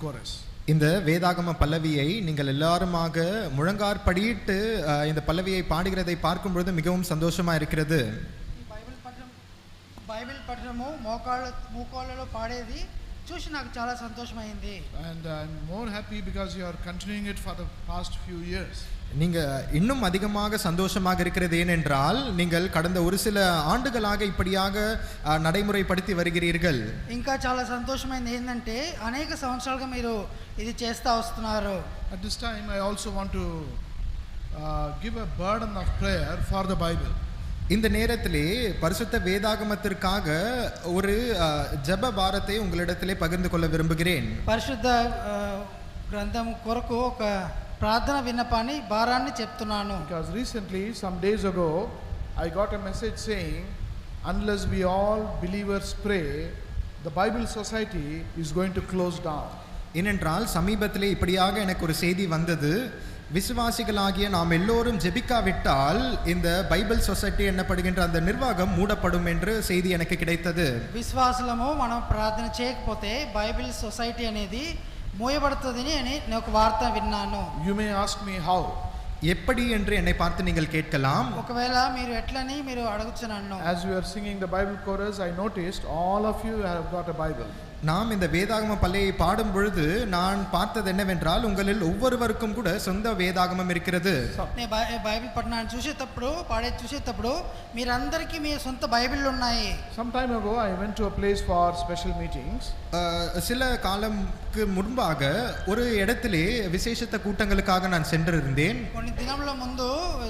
chorus. இந்த வேதாகம பல்லவியை நீங்கள் எல்லாருமாக முழங்காற்படியிட்டு இந்த பல்லவியை பாடுகிறதை பார்க்கும் பொழுது மிகவும் சந்தோஷமா இருக்கிறது. బైబిల్ పఠనము మోకాళ్ళలో పాడేది చూసి నాకు చాలా సంతోషమైంది. And I'm more happy because you are continuing it for the past few years. நீங்க இன்னும் அதிகமாக சந்தோஷமாக இருக்கிறது ஏனென்றால் நீங்கள் கடந்த ஒரு சில ஆண்டுகளாக இப்படியாக நடைமுறைப்படுத்தி வருகிறீர்கள். ఇంకా చాలా సంతోషమైంది ఏంటంటే అనేక సంవత్సరాలుగా మీరు ఇది చేస్తా వస్తున్నారు. At this time I also want to give a burden of prayer for the Bible. இந்த நேரத்திலே பரிசுத்த வேதாகமத்திற்காக ஒரு ஜெப பாரத்தை உங்களிடத்திலே பகிர்ந்து கொள்ள விரும்புகிறேன். పరిశుద్ధ గ్రంథం కొరకు ఒక ప్రార్థన విన్నపాన్ని భారాన్ని చెప్తున్నాను. Because recently some days ago I got a message saying unless we all believers pray the Bible Society is going to close down. ஏனென்றால் சமீபத்திலே இப்படியாக எனக்கு ஒரு செய்தி வந்தது, விசுவாசிகளாகிய நாம் எல்லோரும் ஜெபிக்காவிட்டால் இந்த பைபிள் சொசைட்டி என்னப்படுகின்ற அந்த நிர்வாகம் மூடப்படும் என்று செய்தி எனக்கு கிடைத்தது. విశ్వాసులము మనం ప్రార్థన చేయకపోతే బైబిల్ సొసైటీ అనేది మూయబడుతుందని నేను ఒక వార్త విన్నాను. You may ask me how. எப்படி என்று என்னை பார்த்து நீங்கள் கேட்கலாம். ఒకవేళ మీరు ఎట్లని మీరు అడగొచ్చు నన్ను. As we are singing the Bible chorus I noticed all of you have got a Bible. நாம் இந்த வேதாகம பல்லையை பாடும் பொழுது நான் பார்த்தது என்னவென்றால் உங்களில் ஒவ்வொருவருக்கும் கூட சொந்த வேதாகமம் இருக்கிறது. బైబిల్ పఠనాన్ని చూసేటప్పుడు పాడే చూసేటప్పుడు మీరందరికీ మీ సొంత బైబిల్ ఉన్నాయి. Some time ago I went to a place for special meetings. சில காலம்க்கு முன்பாக ஒரு இடத்திலே விசேஷத்த கூட்டங்களுக்காக நான் சென்றிருந்தேன். కొన్ని దినముల ముందు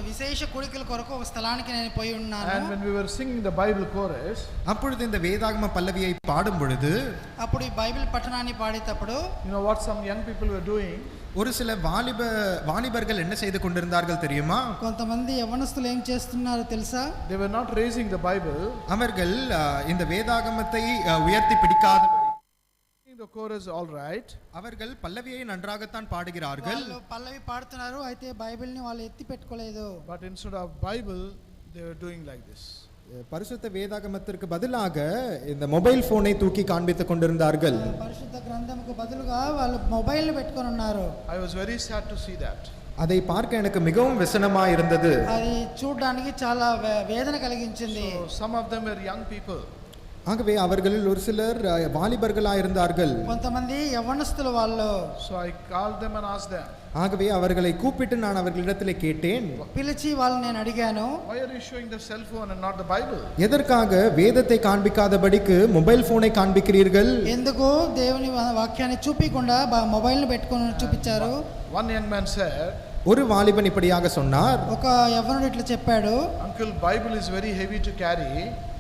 విశేష కూడికల కొరకు ఒక స్థలానికి నేను పోయి ఉన్నాను. And when we were singing the Bible chorus, அப்பொழுது இந்த வேதாகம பல்லவியை பாடும் பொழுது అప్పుడు ఈ బైబిల్ పఠనాన్ని పాడేటప్పుడు you know what some young people were doing? ஒரு சில வாலிபர்கள் என்ன செய்து கொண்டிருந்தார்கள் தெரியுமா? కొంతమంది యవ్వనస్తులు ఏం చేస్తున్నారో తెలుసా? They were not raising the Bible. அவர்கள் இந்த வேதாகமத்தை உயர்த்தி பிடிக்காத The chorus all right. அவர்கள் பல்லவியை நன்றாகத்தான் பாடுகிறார்கள். వాళ్ళు పల్లవి పాడుతున్నారు, అయితే బైబిల్ ని వాళ్ళు ఎత్తి పెట్టుకోలేదు. But instead of Bible they were doing like this. பரிசுத்த வேதாகமத்திற்கு பதிலாக இந்த மொபைல் போனை தூக்கி காண்பித்துக் கொண்டிருந்தார்கள். పరిశుద్ధ గ్రంథముకు బదులుగా వాళ్ళు మొబైల్ ని పెట్టుకొని ఉన్నారు. I was very sad to see that. அதை பார்க்க எனக்கு மிகவும் விசனமா இருந்தது. అది చూడడానికి చాలా వేదన కలిగించింది. So some of them were young people. ஆகவே அவர்களில் ஒரு சிலர் வாலிபர்களாக இருந்தார்கள். కొంతమంది యవ్వనస్తులు వాళ్ళు. So I called them and asked them. ஆகவே அவர்களை கூப்பிட்டு நான் அவர்களிடத்திலே கேட்டேன், పిలిచి వాళ్ళని నేను అడిగాను, why are you showing the cell phone and not the Bible? எதற்காக வேதத்தை காண்பிக்காதபடிக்கு மொபைல் போனை காண்பிக்கிறீர்கள்? ఎందుకు దేవుని వాక్యాన్ని చూపించకుండా మొబైల్ ని పెట్టుకొని చూపించారు? One young man said, ஒரு வாலிபன் இப்படியாக சொன்னார், ఒక యవ్వనుడు ఇట్లా చెప్పాడు, uncle Bible is very heavy to carry.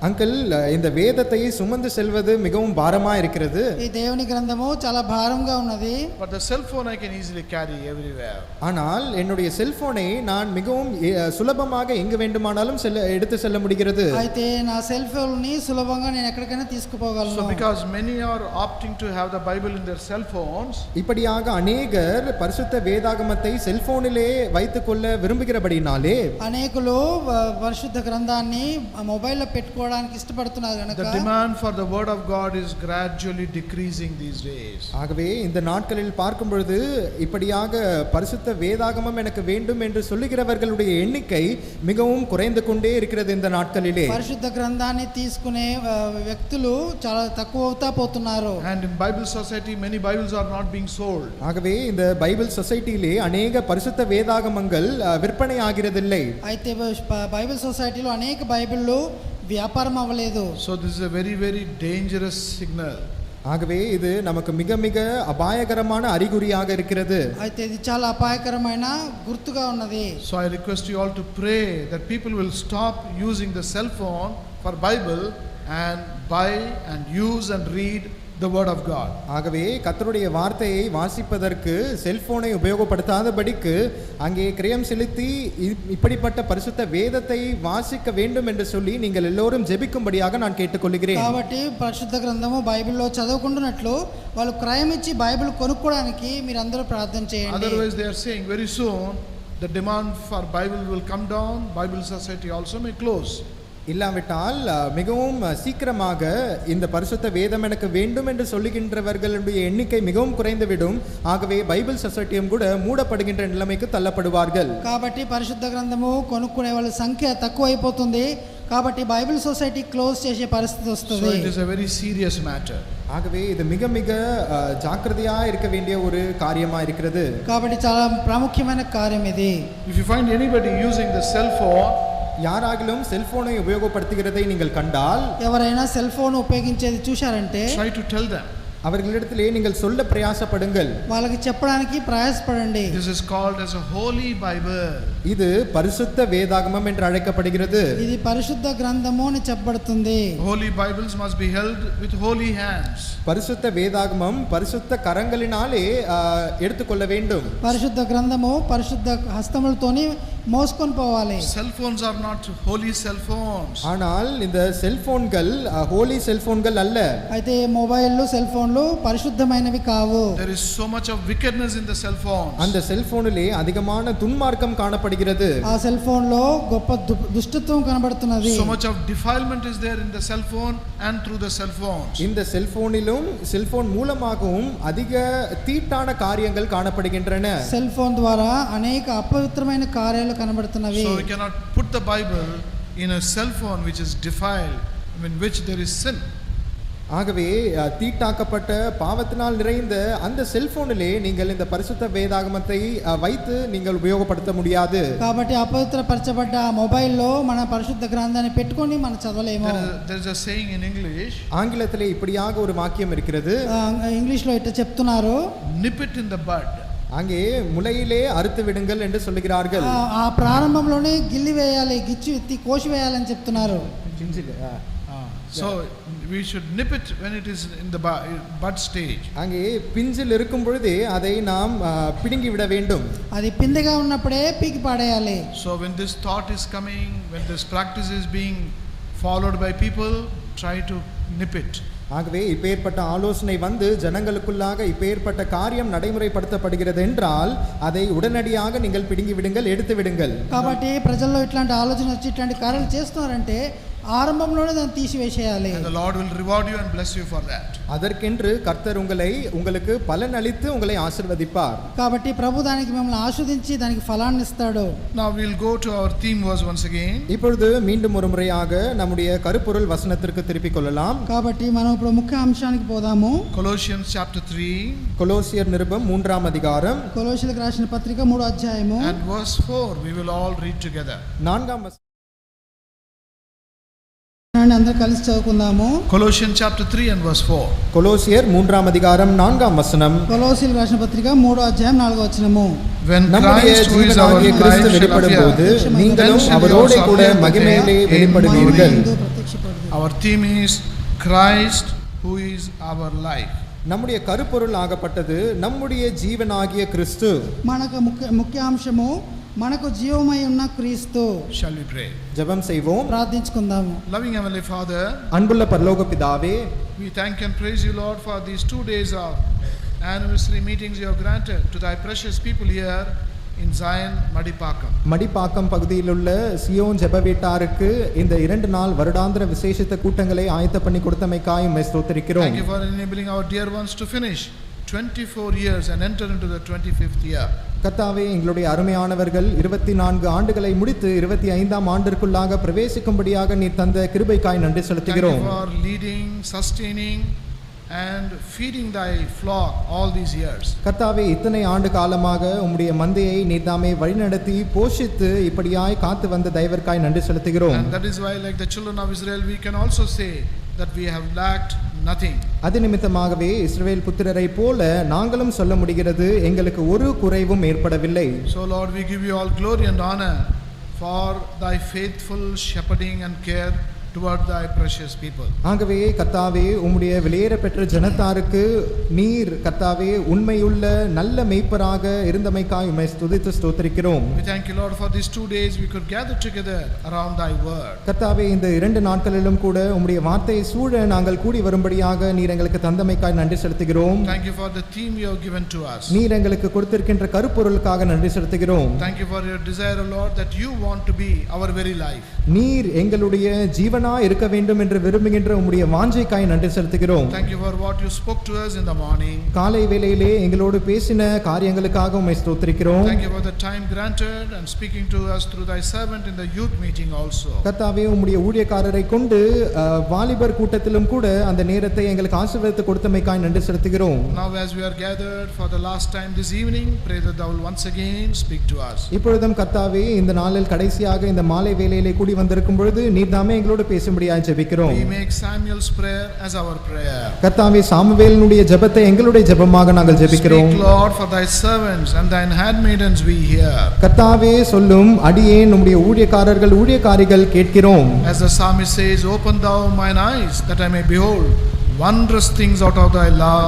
Uncle இந்த வேதத்தை சுமந்து செல்வது மிகவும் பாரமா இருக்கிறது. ఈ దేవుని గ్రంథము చాలా భారంగా ఉన్నది. But the cell phone I can easily carry everywhere. ஆனால் என்னுடைய செல்போனை நான் மிகவும் சுலபமாக எங்கு வேண்டுமானாலும் எடுத்து செல்ல முடிகிறது. అయితే నా సెల్ ఫోన్ ని సులభంగా నేను ఎక్కడికైనా తీసుకుపోగలను. So because many are opting to have the Bible in their cell phones, இப்படியாக அநேகர் பரிசுத்த வேதாகமத்தை செல்போனிலே வைத்துக் கொள்ள விரும்புகிறபடினாலே అనేకులు పరిశుద్ధ గ్రంథాన్ని మొబైల్లో పెట్టుకోవడానికి ఇష్టపడుతున్నారు కనుక the demand for the word of God is gradually decreasing these days. ஆகவே இந்த நாட்களில் பார்க்கும் பொழுது இப்படியாக பரிசுத்த வேதாகமம் எனக்கு வேண்டும் என்று சொல்லுகிறவர்களுடைய எண்ணிக்கை மிகவும் குறைந்து கொண்டே இருக்கிறது இந்த நாட்களிலே. పరిశుద్ధ గ్రంథాన్ని తీసుకునే వ్యక్తులు చాలా తక్కువ అవుతా పోతున్నారు. And in Bible Society many Bibles are not being sold. ஆகவே இந்த பைபிள் சொசைட்டியிலே அநேக பரிசுத்த வேதாகமங்கள் விற்பனை ஆகிறதில்லை. అయితే బైబిల్ సొసైటీలో అనేక బైబిళ్ళు వ్యాపారం అవ్వలేదు. So this is a very very dangerous signal. ஆகவே இது நமக்கு மிக மிக அபாயகரமான அறிகுறியாக இருக்கிறது. అయితే ఇది చాలా అపాయకరమైన గుర్తుగా ఉన్నది. So I request you all to pray that people will stop using the cell phone for Bible and buy and use and read the word of God. ஆகவே கர்த்தருடைய வார்த்தையை வாசிப்பதற்கு செல்போனை உபயோகப்படுத்தாதபடிக்கு அங்கே கிரயம் செலுத்தி இப்படிப்பட்ட பரிசுத்த வேதத்தை வாசிக்க வேண்டும் என்று சொல்லி நீங்கள் எல்லோரும் ஜெபிக்கும்படியாக நான் கேட்டுக்கொள்கிறேன். కాబట్టి పరిశుద్ధ గ్రంథము బైబిల్లో చదువుకుంటున్నట్లు వాళ్ళు క్రయం ఇచ్చి బైబిల్ కొనుక్కోవడానికి మీరందరూ ప్రార్థన చేయండి. Otherwise they are saying very soon the demand for Bible will come down, Bible Society also may close. இல்லாவிட்டால் மிகவும் சீக்கிரமாக இந்த பரிசுத்த வேதம் எனக்கு வேண்டும் என்று சொல்லுகின்றவர்களுடைய எண்ணிக்கை மிகவும் குறைந்துவிடும். ஆகவே பைபிள் சொசைட்டியும் கூட மூடப்படுகின்ற நிலைமைக்கு தள்ளப்படுவார்கள். కాబట్టి పరిశుద్ధ గ్రంథము కొనుక్కునే వాళ్ళ సంఖ్య తక్కువ అయిపోతుంది. కాబట్టి బైబిల్ సొసైటీ క్లోజ్ చేసే పరిస్థితి So వస్తుంది. it is a very serious matter. ஆகவே இது மிக மிக ஜாக்கிரதையா இருக்க வேண்டிய ஒரு காரியமா இருக்கிறது. కాబట్టి చాలా ప్రాముఖ్యమైన కార్యం ఇది. If you find anybody using the cell phone, யாராகிலும் செல்போனை உபயோகப்படுத்துகிறதை நீங்கள் கண்டால், ఎవరైనా సెల్ ఫోన్ ఉపయోగించేది చూశారంటే try to tell them. அவர்களிடத்திலே நீங்கள் சொல்ல பிரயாசப்படுங்கள். వాళ్ళకి చెప్పడానికి ప్రయాసపడండి. This is called as a holy Bible. இது பரிசுத்த வேதாகமம் என்று அழைக்கப்படுகிறது. ఇది పరిశుద్ధ గ్రంథము అని చెప్పబడుతుంది. Holy Bibles must be held with holy hands. பரிசுத்த வேதாகமம் பரிசுத்த கரங்களினாலே எடுத்துக்கொள்ள வேண்டும். పరిశుద్ధ గ్రంథము పరిశుద్ధ హస్తములతోని మోసుకొని పోవాలి. Cell phones are not holy cell phones. ஆனால் இந்த செல்போன்கள் ஹோலி செல்போன்கள் அல்ல. అయితే మొబైల్లు సెల్ ఫోన్లు పరిశుద్ధమైనవి కావు. There is so much of wickedness in the cell phones. அந்த செல்போனிலே அதிகமான துன்மார்க்கம் காணப்படுகிறது. ఆ సెల్ ఫోన్ లో గొప్ప దుష్టత్వం కనబడుతున్నది. So much of defilement is there in the cell phone and through the cell phones. இந்த செல்போனிலும் செல்போன் மூலமாகவும் அதிக தீட்டான காரியங்கள் காணப்படுகின்றன. సెల్ ఫోన్ ద్వారా అనేక అపవిత్రమైన కార్యాలు కనబడుతున్నవి. So we cannot put the Bible in a cell phone which is defiled, in which there is sin. ஆகவே தீட்டாக்கப்பட்ட பாவத்தினால் நிறைந்த அந்த செல்போனிலே நீங்கள் இந்த பரிசுத்த வேதாகமத்தை வைத்து நீங்கள் உபயோகப்படுத்த முடியாது. కాబట్టి అపవిత్రపరచబడ్డ ఆ మొబైల్లో మన పరిశుద్ధ గ్రంథాన్ని పెట్టుకొని మనం చదవలేము. There is a saying in English. ஆங்கிலத்திலே இப்படியாக ஒரு வாக்கியம் இருக்கிறது. ఇంగ్లీష్లో ఇట్లా చెప్తున్నారు, nip it in the bud. அங்கே முளையிலே அறுத்து விடுங்கள் என்று சொல்லுகிறார்கள். ఆ ప్రారంభంలోనే గిల్లి వేయాలి, గిచ్చి విత్తి కోసి వేయాలని చెప్తున్నారు. So we should nip it when it is in the bud stage. அங்கே பிஞ்சில் இருக்கும் பொழுதே அதை நாம் பிடுங்கி விட வேண்டும். అది పిందెగా ఉన్నప్పుడే పీకి పాడేయాలి. So when this thought is coming, when this practice is being followed by people, try to nip it. ஆகவே இப்பேற்பட்ட ஆலோசனை வந்து ஜனங்களுக்குள்ளாக இப்பேற்பட்ட காரியம் நடைமுறைப்படுத்தப்படுகிறது என்றால் அதை உடனடியாக நீங்கள் பிடுங்கி விடுங்கள், எடுத்து விடுங்கள். కాబట్టి ప్రజల్లో ఇట్లాంటి ఆలోచన వచ్చి ఇట్లాంటి కార్యాలు చేస్తున్నారంటే ఆరంభంలోనే దాన్ని తీసివేసేయాలి. And the Lord will reward you and bless you for that. அதற்கென்று கர்த்தர் உங்களுக்கு பலன் அளித்து உங்களை ஆசீர்வதிப்பார். కాబట్టి ప్రభు దానికి మిమ్మల్ని ఆశీర్వదించి దానికి ఫలాన్ని ఇస్తాడు. Now we'll go to our theme verse once again. இப்பொழுது மீண்டும் ஒரு முறையாக நம்முடைய கருப்பொருள் வசனத்திற்கு திருப்பிக் கொள்ளலாம். కాబట్టి మనం ఇప్పుడు ముఖ్య అంశానికి పోదాము. Colossians chapter 3. கொலோசியர் நிருபம் 3ஆம் அதிகாரம். కొలొస్సీయులకు రాసిన పత్రిక 3వ అధ్యాయము And verse 4 we will all read together. 4ஆம் అందరూ కలిసి చదువుకుందాము. Colossians chapter 3 and verse 4. கொலோசியர் 3ஆம் அதிகாரம் 4ஆம் வசனம். కొలొస్సీయులకు రాసిన పత్రిక 3వ అధ్యాయం 4వ వచనము. When நம்முடைய Christ who is our ஜீவனாகிய life Kristu shall வெளிப்படும்போது appear, நீங்களும் then அவரோடு shall கூட you also மகிமையிலே appear in வெளிப்படுவீர்கள். glory. ప్రత్యక్షపడును. Our theme is Christ who is our life. நம்முடைய கருப்பொருள் ஆகப்பட்டது நம்முடைய ஜீவனாகிய கிறிஸ்து. మనకు ముఖ్య అంశము మనకు జీవమై ఉన్న క్రీస్తు. Shall we pray? ஜெபம் செய்வோம். ప్రార్థించుకుందాము. Loving Heavenly Father, அன்புள்ள பரலோக பிதாவே, we thank and praise you, Lord, for these 2 days of anniversary meetings you have granted to thy precious people here in Zion, Madipakam. Madipakkam பகுதியில் உள்ள சியோன் ஜெப வீட்டாருக்கு இந்த 2 நாள் வருடாந்திர விசேஷித்த கூட்டங்களை ஆயத்த பண்ணி கொடுத்தமைக்காய் உம்மை ஸ்தோத்திரிக்கிறோம். Thank you for enabling our dear ones to finish 24 years and enter into the 25th year. கர்த்தாவே, எங்களுடைய அருமையானவர்கள் 24 ஆண்டுகளை முடித்து 25ஆம் ஆண்டிற்குள்ளாக பிரவேசிக்கும்படியாக நீர் தந்த கிருபைக்காய் நன்றி Thank செலுத்துகிறோம். you for leading, sustaining and feeding thy flock all these years. கர்த்தாவே, இத்தனை ஆண்டு காலமாக உம்முடைய மந்தையை நீர்தாமே வழிநடத்தி போஷித்து இப்படியாய் காத்து வந்த தயவிற்காய் நன்றி செலுத்துகிறோம். And that is why, like the children of Israel, we can also say that we have lacked nothing. அது நிமித்தமாகவே இஸ்ரவேல் புத்திரரை போல நாங்களும் சொல்ல முடிகிறது, எங்களுக்கு ஒரு குறைவும் ஏற்படவில்லை. So Lord, we give you all glory and honor for thy faithful shepherding and care toward thy precious people. ஆகவே கர்த்தாவே உம்முடைய வெளியேற பெற்ற ஜனத்தாருக்கு நீர் கர்த்தாவே உண்மையுள்ள நல்ல மேய்ப்பராக இருந்தமைக்காய் உம்மை ஸ்துதித்து ஸ்தோத்திரிக்கிறோம். We thank you, Lord, for these 2 days we could gather together around thy word. கர்த்தாவே இந்த 2 நாட்களிலும் கூட உம்முடைய வார்த்தையை சூழ நாங்கள் கூடி வரும்படியாக நீர் எங்களுக்கு தந்தமைக்காய் நன்றி செலுத்துகிறோம். Thank you for the theme you have given to us. நீர் எங்களுக்கு கொடுத்திருக்கின்ற கருப்பொருளுக்காக நன்றி செலுத்துகிறோம். Thank you for your desire, Lord, that you want to be our very life. நீர் எங்களுடைய ஜீவனாய் இருக்க வேண்டும் என்று விரும்புகின்ற உம்முடைய வாஞ்சைக்காய் நன்றி செலுத்துகிறோம். Thank you for what you spoke to us in the morning. காலை வேளையிலே எங்களோடு பேசின காரியங்களுக்காக உம்மை ஸ்தோத்திரிக்கிறோம். Thank you for the time granted and speaking to us through thy servant in the youth meeting also. கர்த்தாவே உம்முடைய ஊழியக்காரரை கொண்டு வாலிபர் கூட்டத்திலும் கூட அந்த நேரத்தை எங்களுக்கு ஆசீர்வதித்து கொடுத்தமைக்காய் நன்றி செலுத்துகிறோம். Now as we are gathered for the last time this evening, pray that thou will once again speak to us. இப்பொழுதும் கர்த்தாவே இந்த நாளில் கடைசியாக இந்த மாலை வேளையிலே கூடி வந்திருக்கும் பொழுது நீர் தாமே எங்களோடு பேசும்படியாய் ஜெபிக்கிறோம். We make Samuel's prayer as our prayer. கர்த்தாவே சாமுவேலினுடைய ஜெபத்தை எங்களுடைய ஜெபமாக நாங்கள் ஜெபிக்கிறோம். Speak, Lord, for thy servants and thine handmaidens we hear. கர்த்தாவே சொல்லும் அடியேன் உம்முடைய ஊழியக்காரர்கள் ஊழியக்காரிகள் கேட்கிறோம். As the psalmist says, open thou mine eyes that I may behold wondrous things out of thy law.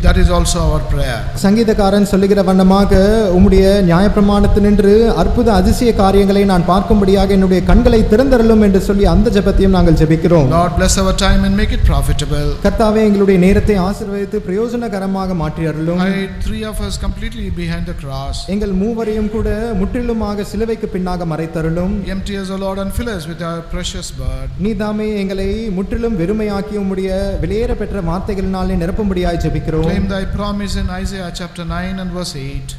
That is also our prayer. சங்கீதக்காரன் சொல்லுகிற வண்ணமாக உம்முடைய நியாயப்பிரமாணத்தினின்று அற்புத அதிசய காரியங்களை நான் பார்க்கும்படியாக என்னுடைய கண்களை திறந்தருளும் என்று சொல்லி அந்த ஜெபத்தையும் நாங்கள் ஜெபிக்கிறோம். Lord, bless our time and make it profitable. கர்த்தாவே எங்களுடைய நேரத்தை ஆசீர்வதித்து பிரயோஜனகரமாக மாற்றி அருளும். Hide 3 of us completely behind the cross. எங்கள் மூவரையும் கூட முற்றிலுமாக சிலுவைக்கு பின்னாக மறைத்தருளும். Empty us, O Lord, and fill us with our precious word. நீதாமே எங்களை முற்றிலும் வெறுமையாக்கி உம்முடைய வெளியேற பெற்ற வார்த்தைகளினாலே நிரப்பும்படியாய் ஜெபிக்கிறோம். Claim thy promise in Isaiah chapter 9 and verse 8.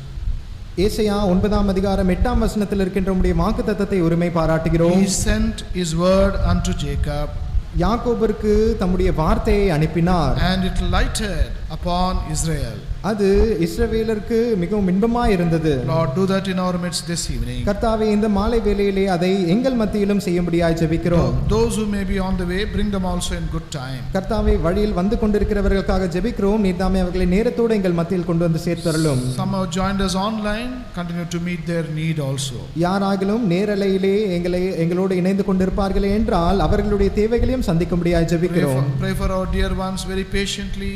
ஏசாயா 9ஆம் அதிகாரம் 8ஆம் வசனத்தில் இருக்கின்ற உம்முடைய வாக்குத்தத்தத்தை உரிமை பாராட்டுகிறோம். He sent his word unto Jacob, யாக்கோபிற்கு தம்முடைய வார்த்தையை அனுப்பினார். and it lighted upon Israel. அது இஸ்ரவேலருக்கு மிகவும் இன்பமாய் இருந்தது. Lord, do that in our midst this evening. கர்த்தாவே இந்த மாலை வேளையிலே அதை எங்கள் மத்தியிலும் செய்யும்படியாய் ஜெபிக்கிறோம். Those who may be on the way, bring them also in good time. கர்த்தாவே வழியில் வந்து கொண்டிருக்கிறவர்களுக்காக ஜெபிக்கிறோம். நீதாமே அவர்களை நேரத்தோடு எங்கள் மத்தியில் கொண்டு வந்து சேர்த்தருளும். Some have joined us online, continue to meet their need also. யாராகிலும் நேரலையிலே எங்களோடு இணைந்து கொண்டிருப்பார்களே என்றால் அவர்களுடைய தேவைகளையும் சந்திக்கும்படியாய் ஜெபிக்கிறோம். Pray for our dear ones very patiently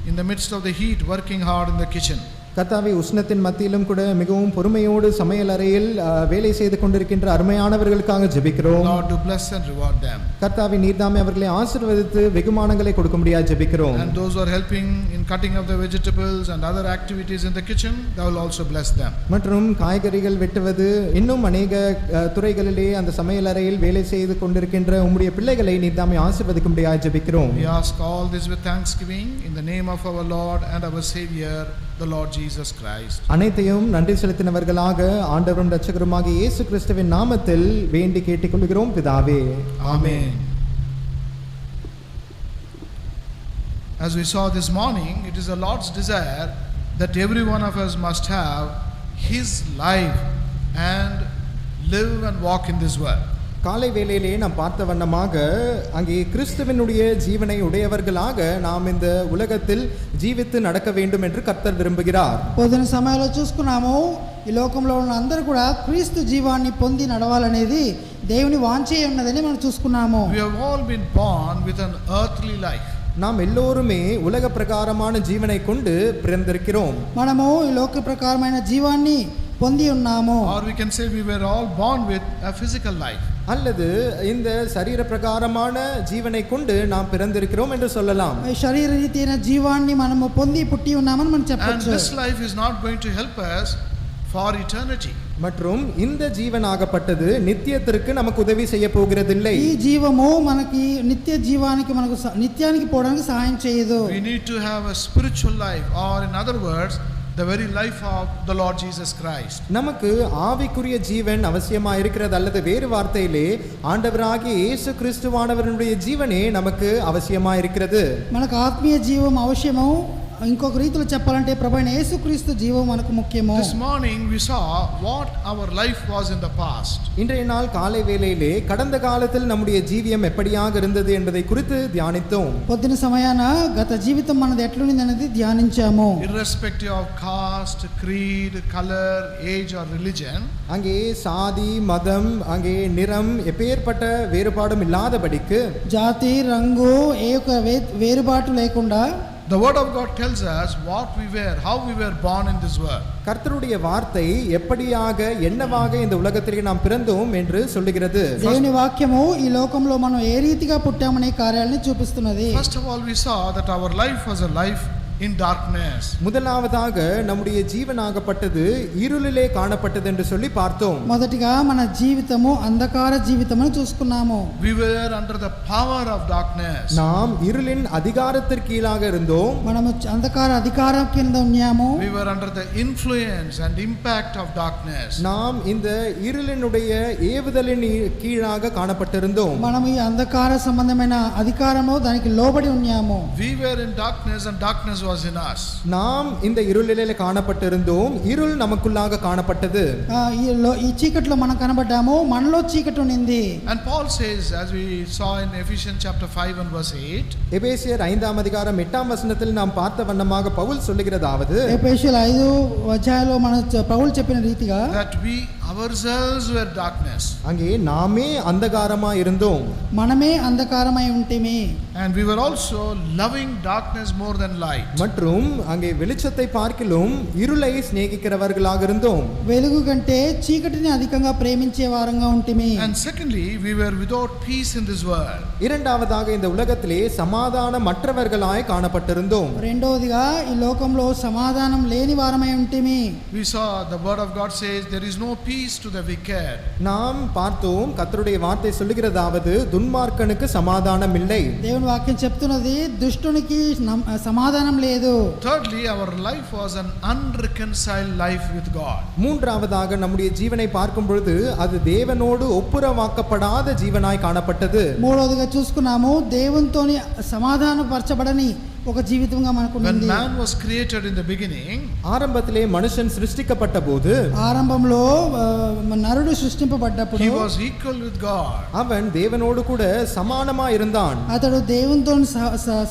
in the midst of the heat, working hard in the kitchen. கர்த்தாவே உஷ்ணத்தின் மத்தியிலும் கூட மிகவும் பொறுமையோடு சமையல் அறையில் வேலை செய்து கொண்டிருக்கின்ற அருமையானவர்களுக்காக ஜெபிக்கிறோம். Lord, to bless and reward them. கர்த்தாவே நீர்தாமே அவர்களை ஆசீர்வதித்து வெகுமானங்களை கொடுக்கும்படியாய் ஜெபிக்கிறோம். And those who are helping in cutting of the vegetables and other activities in the kitchen, thou will also bless them. மற்றும் காய்கறிகள் வெட்டுவது இன்னும் அநேக துறைகளிலே அந்த சமையல் அறையில் வேலை செய்து கொண்டிருக்கின்ற உம்முடைய பிள்ளைகளை நீர்தாமே ஆசீர்வதிக்கும்படியாய் ஜெபிக்கிறோம். We ask all this with thanksgiving in the name of our Lord and our Savior, the Lord Jesus Christ. அனைத்தையும் நன்றி செலுத்தினவர்களாக ஆண்டவரும் இரட்சகருமாகிய இயேசு கிறிஸ்துவின் நாமத்தில் வேண்டி கேட்டுக்கொள்கிறோம் பிதாவே. Amen. As we saw this morning, it is the Lord's desire that every one of us must have his life and live and walk in this world. காலை வேளையிலே நாம் பார்த்த வண்ணமாக அங்கே கிறிஸ்துவினுடைய ஜீவனை உடையவர்களாக நாம் இந்த உலகத்தில் జీవిத்து நடக்க வேண்டும் என்று கர்த்தர் விரும்புகிறார். పొద్దున సమయంలో చూసుకున్నాము ఈ లోకంలో ఉన్న అందరూ కూడా క్రీస్తు జీవాన్ని పొంది నడవాలనేది దేవుని వాంఛ ఉన్నదని మనం చూసుకున్నాము. We have all been born with an earthly life. நாம் எல்லோருமே உலக பிரகாரமான ஜீவனை கொண்டு பிறந்திருக்கிறோம். మనము ఈ లోక ప్రకారమైన జీవాన్ని పొంది ఉన్నాము. Or we can say we were all born with a physical life. அல்லது இந்த சரீர பிரகாரமான ஜீவனை கொண்டு நாம் பிறந்திருக்கிறோம் என்று சொல்லலாம். శరీర రీతియైన జీవాన్ని మనము పొంది పుట్టి ఉన్నామని మనం And చెప్పొచ్చు. this life is not going to help us for eternity. மற்றும் இந்த ஜீவனாகப்பட்டது நித்தியத்திற்கு நமக்கு உதவி செய்ய போகிறதில்லை. ఈ జీవము మనకి నిత్య జీవానికి మనకు నిత్యానికి పోవడానికి సహాయం చేయదు. We need to have a spiritual life, or in other words, the very life of the Lord Jesus Christ. நமக்கு ஆவிக்குரிய ஜீவன் அவசியமா இருக்கிறது, அல்லது வேறு வார்த்தையிலே ஆண்டவராகிய இயேசு கிறிஸ்துவானவருடைய ஜீவனே நமக்கு அவசியமா இருக்கிறது. మనకు ఆత్మీయ జీవం అవశ్యము. ఇంకొక రీతిలో చెప్పాలంటే ప్రభువైన యేసుక్రీస్తు జీవం మనకు ముఖ్యము. This morning we saw what our life was in the past. இன்றைய நாள் காலை வேளையிலே கடந்த காலத்தில் நம்முடைய ஜீவியம் எப்படியாக இருந்தது என்பதை குறித்து தியானித்தோம். పొద్దున సమయాన గత జీవితం మనది ఎట్లుంది అనేది ధ్యానించాము. Irrespective of caste, creed, color, age or religion, அங்கே சாதி மதம் அங்கே நிறம் எப்பேற்பட்ட வேறுபாடும் இல்லாதபடிக்கு జాతి రంగు ఏ యొక్క వేరుబాటు లేకుండా the word of God tells us what we were, how we were born in this world. கர்த்தருடைய வார்த்தை எப்படியாக என்னவாக இந்த உலகத்திலே நாம் பிறந்தோம் என்று சொல்லுகிறது. దేవుని వాక్యము ఈ లోకంలో మనం ఏ రీతిగా పుట్టామనే కార్యాలను చూపిస్తున్నది. First of all we saw that our life was a life in darkness. முதலாவதாக நம்முடைய ஜீவனாகப்பட்டது இருளிலே காணப்பட்டது என்று சொல்லி பார்த்தோம். మొదటిగా మన జీవితము అంధకార జీవితమును చూసుకున్నాము. We were under the power of darkness. நாம் இருளின் அதிகாரத்திற்கு கீழாக இருந்தோம். మనము అంధకార అధికారం కింద ఉన్నాము. We were under the influence and impact of darkness. நாம் இந்த இருளினுடைய ஏவுதலின் கீழாக காணப்பட்டிருந்தோம். మనము ఈ అంధకార సంబంధమైన అధికారము దానికి లోబడి ఉన్నాము. We were in darkness and darkness was in us. நாம் இந்த இருளிலே காணப்பட்டிருந்தோம். இருள் நமக்குள்ளாக காணப்பட்டது. ఈ చీకట్లో మనం కనబడ్డాము, మనలో చీకటి ఉన్నింది. And Paul says, as we saw in Ephesians chapter 5 and verse 8, எபேசியர் 5ஆம் அதிகாரம் 8ஆம் வசனத்தில் நாம் பார்த்த வண்ணமாக பவுல் சொல்லுகிறதாவது, ఎఫెసీయుల 5 అధ్యాయంలో మన పౌలు చెప్పిన రీతిగా that we ourselves were darkness. அங்கே நாமே அந்தகாரமாய் இருந்தோம். మనమే అంధకారమై ఉంటిమి. And we were also loving darkness more than light. மற்றும் அங்கே வெளிச்சத்தை பார்க்கிலும் இருளை சிநேகிக்கிறவர்களாக இருந்தோம். వెలుగు కంటే చీకటిని అధికంగా ప్రేమించే వారంగా ఉంటిమి. And secondly, we were without peace in this world. இரண்டாவதாக இந்த உலகத்திலே சமாதானமற்றவர்களாய் காணப்பட்டிருந்தோம். రెండవదిగా ఈ లోకంలో సమాధానం లేని వారమై ఉంటిమి. We saw the word of God says there is no peace to the wicked. நாம் பார்த்தோம் கர்த்தருடைய வார்த்தை சொல்லுகிறதாவது துன்மார்க்கனுக்கு சமாதானம் இல்லை. దేవుని వాక్యం చెప్తున్నది దుష్టునికి సమాధానం లేదు. Thirdly, our life was an unreconciled life with God. மூன்றாவதாக நம்முடைய ஜீவனை பார்க்கும் பொழுது அது தேவனோடு ஒப்புரவாக்கப்படாத ஜீவனாய் காணப்பட்டது. మూడవదిగా చూసుకున్నాము దేవునితోని సమాధానపరచబడని ఒక జీవితంగా మనకు When ఉంది. man was created in the beginning, ஆரம்பத்திலே மனுஷன் சிருஷ்டிக்கப்பட்ட போது ఆరంభంలో నరుడు సృష్టింపబడ్డప్పుడు he was equal with God. அவன் தேவனோடு கூட சமானமாய் இருந்தான். అతడు దేవునితో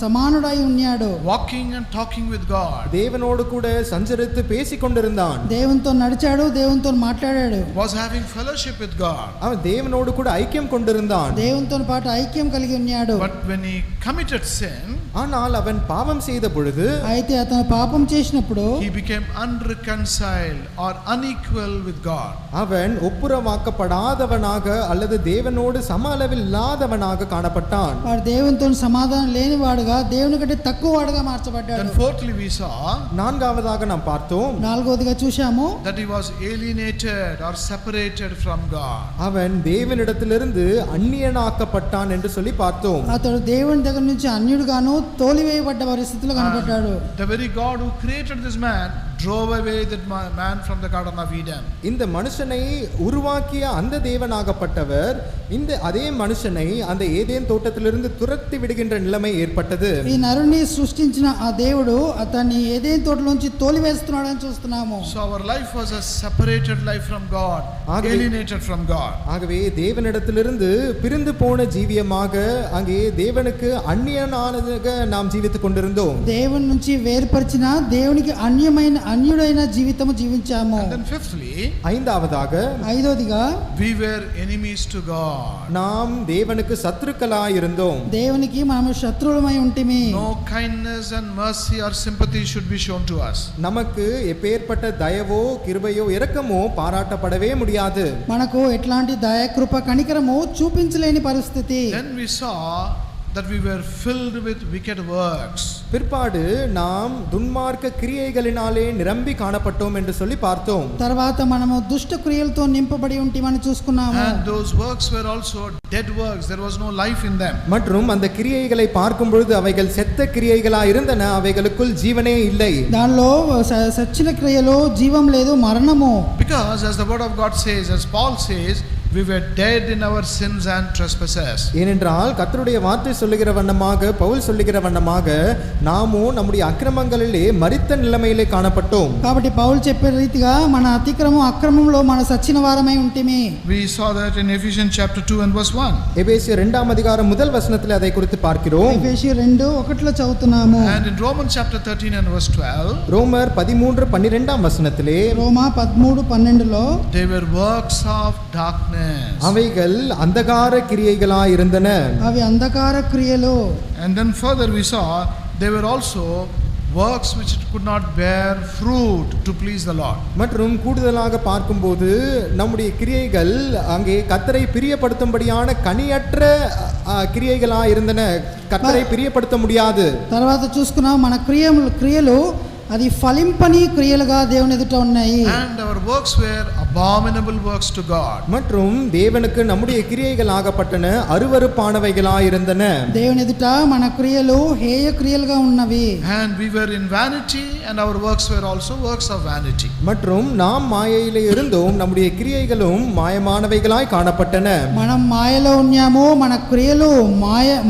సమానుడై ఉన్నాడు. Walking and talking with God. தேவனோடு கூட சஞ்சரித்து பேசிக் கொண்டிருந்தான். దేవునితో నడిచాడు, దేవునితో మాట్లాడాడు. Was having fellowship with God. அவன் தேவனோடு கூட ஐக்கியம் கொண்டிருந்தான். దేవునితో పాటు ఐక్యం కలిగి ఉన్నాడు. But when he committed sin, ஆனால் அவன் பாவம் செய்த பொழுது అయితే అతను పాపం చేసినప్పుడు he became unreconciled or unequal with God. அவன் ஒப்புரவாக்கப்படாதவனாக அல்லது தேவனோடு சம அளவில் இல்லாதவனாக காணப்பட்டான். వాడు దేవునితో సమాధానం లేనివాడుగా దేవుని కంటే తక్కువ వాడుగా మార్చబడ్డాడు. Then fourthly we saw நான்காவதாக நாம் பார்த்தோம் నాలుగోదిగా చూశాము that he was alienated or separated from God. அவன் தேவனிடத்திலிருந்து அந்நியனாக்கப்பட்டான் என்று சொல்லி பார்த்தோம். అతడు దేవుని దగ్గర నుంచి అన్యుడుగాను తోలివేయబడ్డ పరిస్థితిలో కనబడ్డాడు. The very God who created this man drove away that man from the Garden of Eden. இந்த மனுஷனை உருவாக்கிய அந்த தேவனாகப்பட்டவர் இந்த அதே மனுஷனை அந்த ஏதேன் தோட்டத்திலிருந்து துரத்தி விடுகின்ற நிலைமை ஏற்பட்டது. ఈ నరుని సృష్టించిన ఆ దేవుడు అతన్ని ఏదైనా తోటలోంచి తోలివేస్తున్నాడని చూస్తున్నాము. So our life was a separated life from God, alienated from God. ஆகவே தேவனிடத்திலிருந்து பிரிந்து போன ஜீவியமாக அங்கே தேவனுக்கு அந்நியனானதாக நாம் ஜீவித்துக் கொண்டிருந்தோம். దేవుని నుంచి వేర్పరిచిన దేవునికి అన్యుడైన జీవితము జీవించాము. And then fifthly, ஐந்தாவதாக ఐదోదిగా we were enemies to God. நாம் தேவனுக்கு சத்துருக்களாய் இருந்தோம். దేవునికి మనము శత్రువులమై ఉంటిమి. No kindness and mercy or sympathy should be shown to us. நமக்கு எப்பேற்பட்ட தயவோ கிருபையோ இரக்கமோ பாராட்டப்படவே முடியாது. మనకు ఎట్లాంటి దయ కృప కనికరము చూపించలేని పరిస్థితి. Then we saw that we were filled with wicked works. பிற்பாடு நாம் துன்மார்க்க கிரியைகளினாலே நிரம்பி காணப்பட்டோம் என்று சொல்லி பார்த்தோம். తర్వాత మనము దుష్ట క్రియలతో నింపబడి ఉంటిమని చూసుకున్నాము. And those works were also dead works. There was no life in them. மற்றும் அந்த கிரியைகளை பார்க்கும் பொழுது அவைகள் செத்த கிரியைகளாய் இருந்தன. அவைகளுக்குள் ஜீவனே இல்லை. దానిలో సచ్చిన క్రియలో జీవం లేదు, మరణము. Because as the word of God says, as Paul says, we were dead in our sins and trespasses. ஏனென்றால் கர்த்தருடைய வார்த்தை சொல்லுகிற வண்ணமாக பவுல் சொல்லுகிற வண்ணமாக நாமோ நம்முடைய அக்கிரமங்களிலே மரித்த நிலைமையிலே காணப்பட்டோம். కాబట్టి పౌలు చెప్పే రీతిగా మన అతిక్రమం అక్రమంలో మన సచ్చిన వారమై ఉంటిమి. We saw that in Ephesians chapter 2 and verse 1. எபேசியர் 2ஆம் அதிகாரம் முதல் வசனத்திலே அதை குறித்து பார்க்கிறோம். ఎఫెసీయులు 2:1 చదువుతున్నాము. And in Romans chapter 13 and verse 12, ரோமர் 13:12ஆம் வசனத்திலே రోమా 13:12లో they were works of darkness. அவைகள் அந்தகார கிரியைகளாய் இருந்தன. అవి అంధకార క్రియలు. And then further we saw they were also works which could not bear fruit to please the Lord. மற்றும் கூடுதலாக பார்க்கும்போது நம்முடைய கிரியைகள் அங்கே கர்த்தரை பிரியப்படுத்தும்படியான கனியற்ற கிரியைகளாய் இருந்தன. கர்த்தரை பிரியப்படுத்த முடியாது. తర్వాత చూసుకున్నాం మన క్రియలు అది ఫలింపని క్రియలుగా దేవుని ఎదుట ఉన్నాయి. And our works were abominable works to God. மற்றும் தேவனுக்கு நம்முடைய கிரியைகள் ஆகப்பட்டன அருவருப்பானவைகளாய் இருந்தன. దేవుని ఎదుట మన క్రియలు హేయ క్రియలుగా ఉన్నవి. And we were in vanity and our works were also works of vanity. மற்றும் நாம் மாயையிலே இருந்தோம், நம்முடைய கிரியைகளும் மாயமானவைகளாய் காணப்பட்டன. మనం మాయలో ఉన్నాము, మన క్రియలు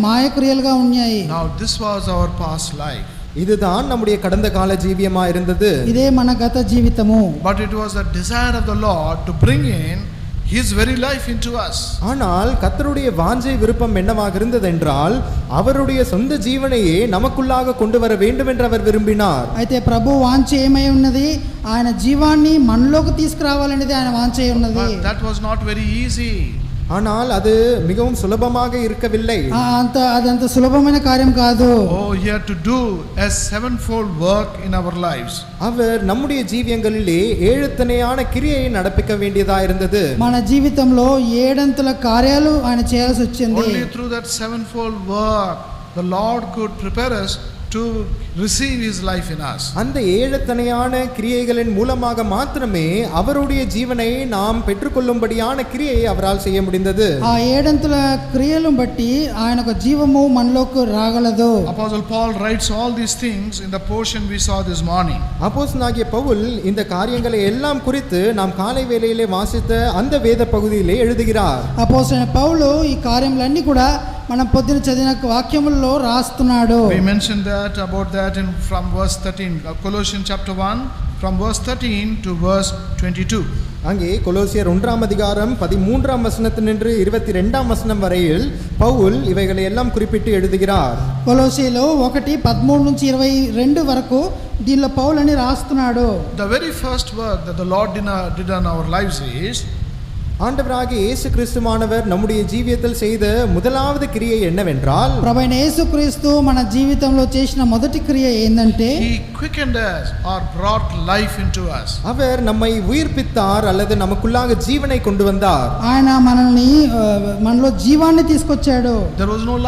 మాయ క్రియలుగా ఉన్నాయి. Now this was our past life. இதுதான் நம்முடைய கடந்த கால ஜீவியமா இருந்தது. ఇదే మన గత జీవితము. But it was the desire of the Lord to bring in His very life into us. ஆனால் கர்த்தருடைய வாஞ்சை விருப்பம் என்னவாக இருந்தது என்றால் அவருடைய சொந்த ஜீவனையே நமக்குள்ளாக கொண்டு வர வேண்டும் என்று அவர் விரும்பினார். అయితే ప్రభు వాంఛ ఏమై ఉన్నది, ఆయన జీవాన్ని మనలోకి తీసుకురావాలనేది ఆయన వాంఛ ఉన్నది. But that was not very easy. ஆனால் அது மிகவும் சுலபமாக இருக்கவில்லை. అదంత సులభమైన కార్యం కాదు. Oh, he had to do a sevenfold work in our lives. அவர் நம்முடைய ஜீவியங்களிலே ஏழுத்தனையான கிரியையை நடப்பிக்க வேண்டியதா இருந்தது. మన జీవితంలో ఏడంతుల కార్యాలు ఆయన చేయాల్సి వచ్చింది. Only through that sevenfold work the Lord could prepare us to receive His life in us. அந்த ஏழுத்தனையான கிரியைகளின் மூலமாக மாத்திரமே அவருடைய ஜீவனை நாம் பெற்றுக்கொள்ளும்படியான கிரியையை அவரால் செய்ய முடிந்தது. ఆ ఏడంతుల క్రియలను బట్టి ఆయనకు జీవము మనలోకి రాగలదు. Apostle Paul writes all these things in the portion we saw this morning. அப்போஸ்தலனாகிய பவுல் இந்த காரியங்களை எல்லாம் குறித்து நாம் காலை வேளையிலே வாசித்த அந்த வேத பகுதியிலே எழுதுகிறார். అపోస్తలుడైన పౌలు ఈ కార్యములన్నీ కూడా మనం పొద్దున చదివిన వాక్యములలో రాస్తున్నాడు. We mentioned that about that in from verse 13, Colossians chapter 1 from verse 13 to verse 22. அங்கே கொலோசியர் 1ஆம் அதிகாரம் 13ஆம் வசனத்தினின்று 22ஆம் வசனம் வரையில் பவுல் இவைகளை எல்லாம் குறிப்பிட்டு எழுதுகிறார். కొలొస్సీలో 1:13 నుంచి 22 వరకు దీనిలో పౌలు అని రాస్తున్నాడు. The very first work that the Lord did on our lives is ஆண்டவராகிய இயேசு கிறிஸ்துவானவர் நம்முடைய ஜீவியத்தில் செய்த முதலாவது கிரியை என்னவென்றால் ప్రభువైన యేసుక్రీస్తు మన జీవితంలో చేసిన మొదటి క్రియ ఏందంటే He quickened us or brought life into us. அவர் நம்மை உயிர்ப்பித்தார் அல்லது நமக்குள்ளாக ஜீவனை கொண்டு வந்தார். ఆయన మనలో జీవాన్ని తీసుకొచ్చాడు. There was no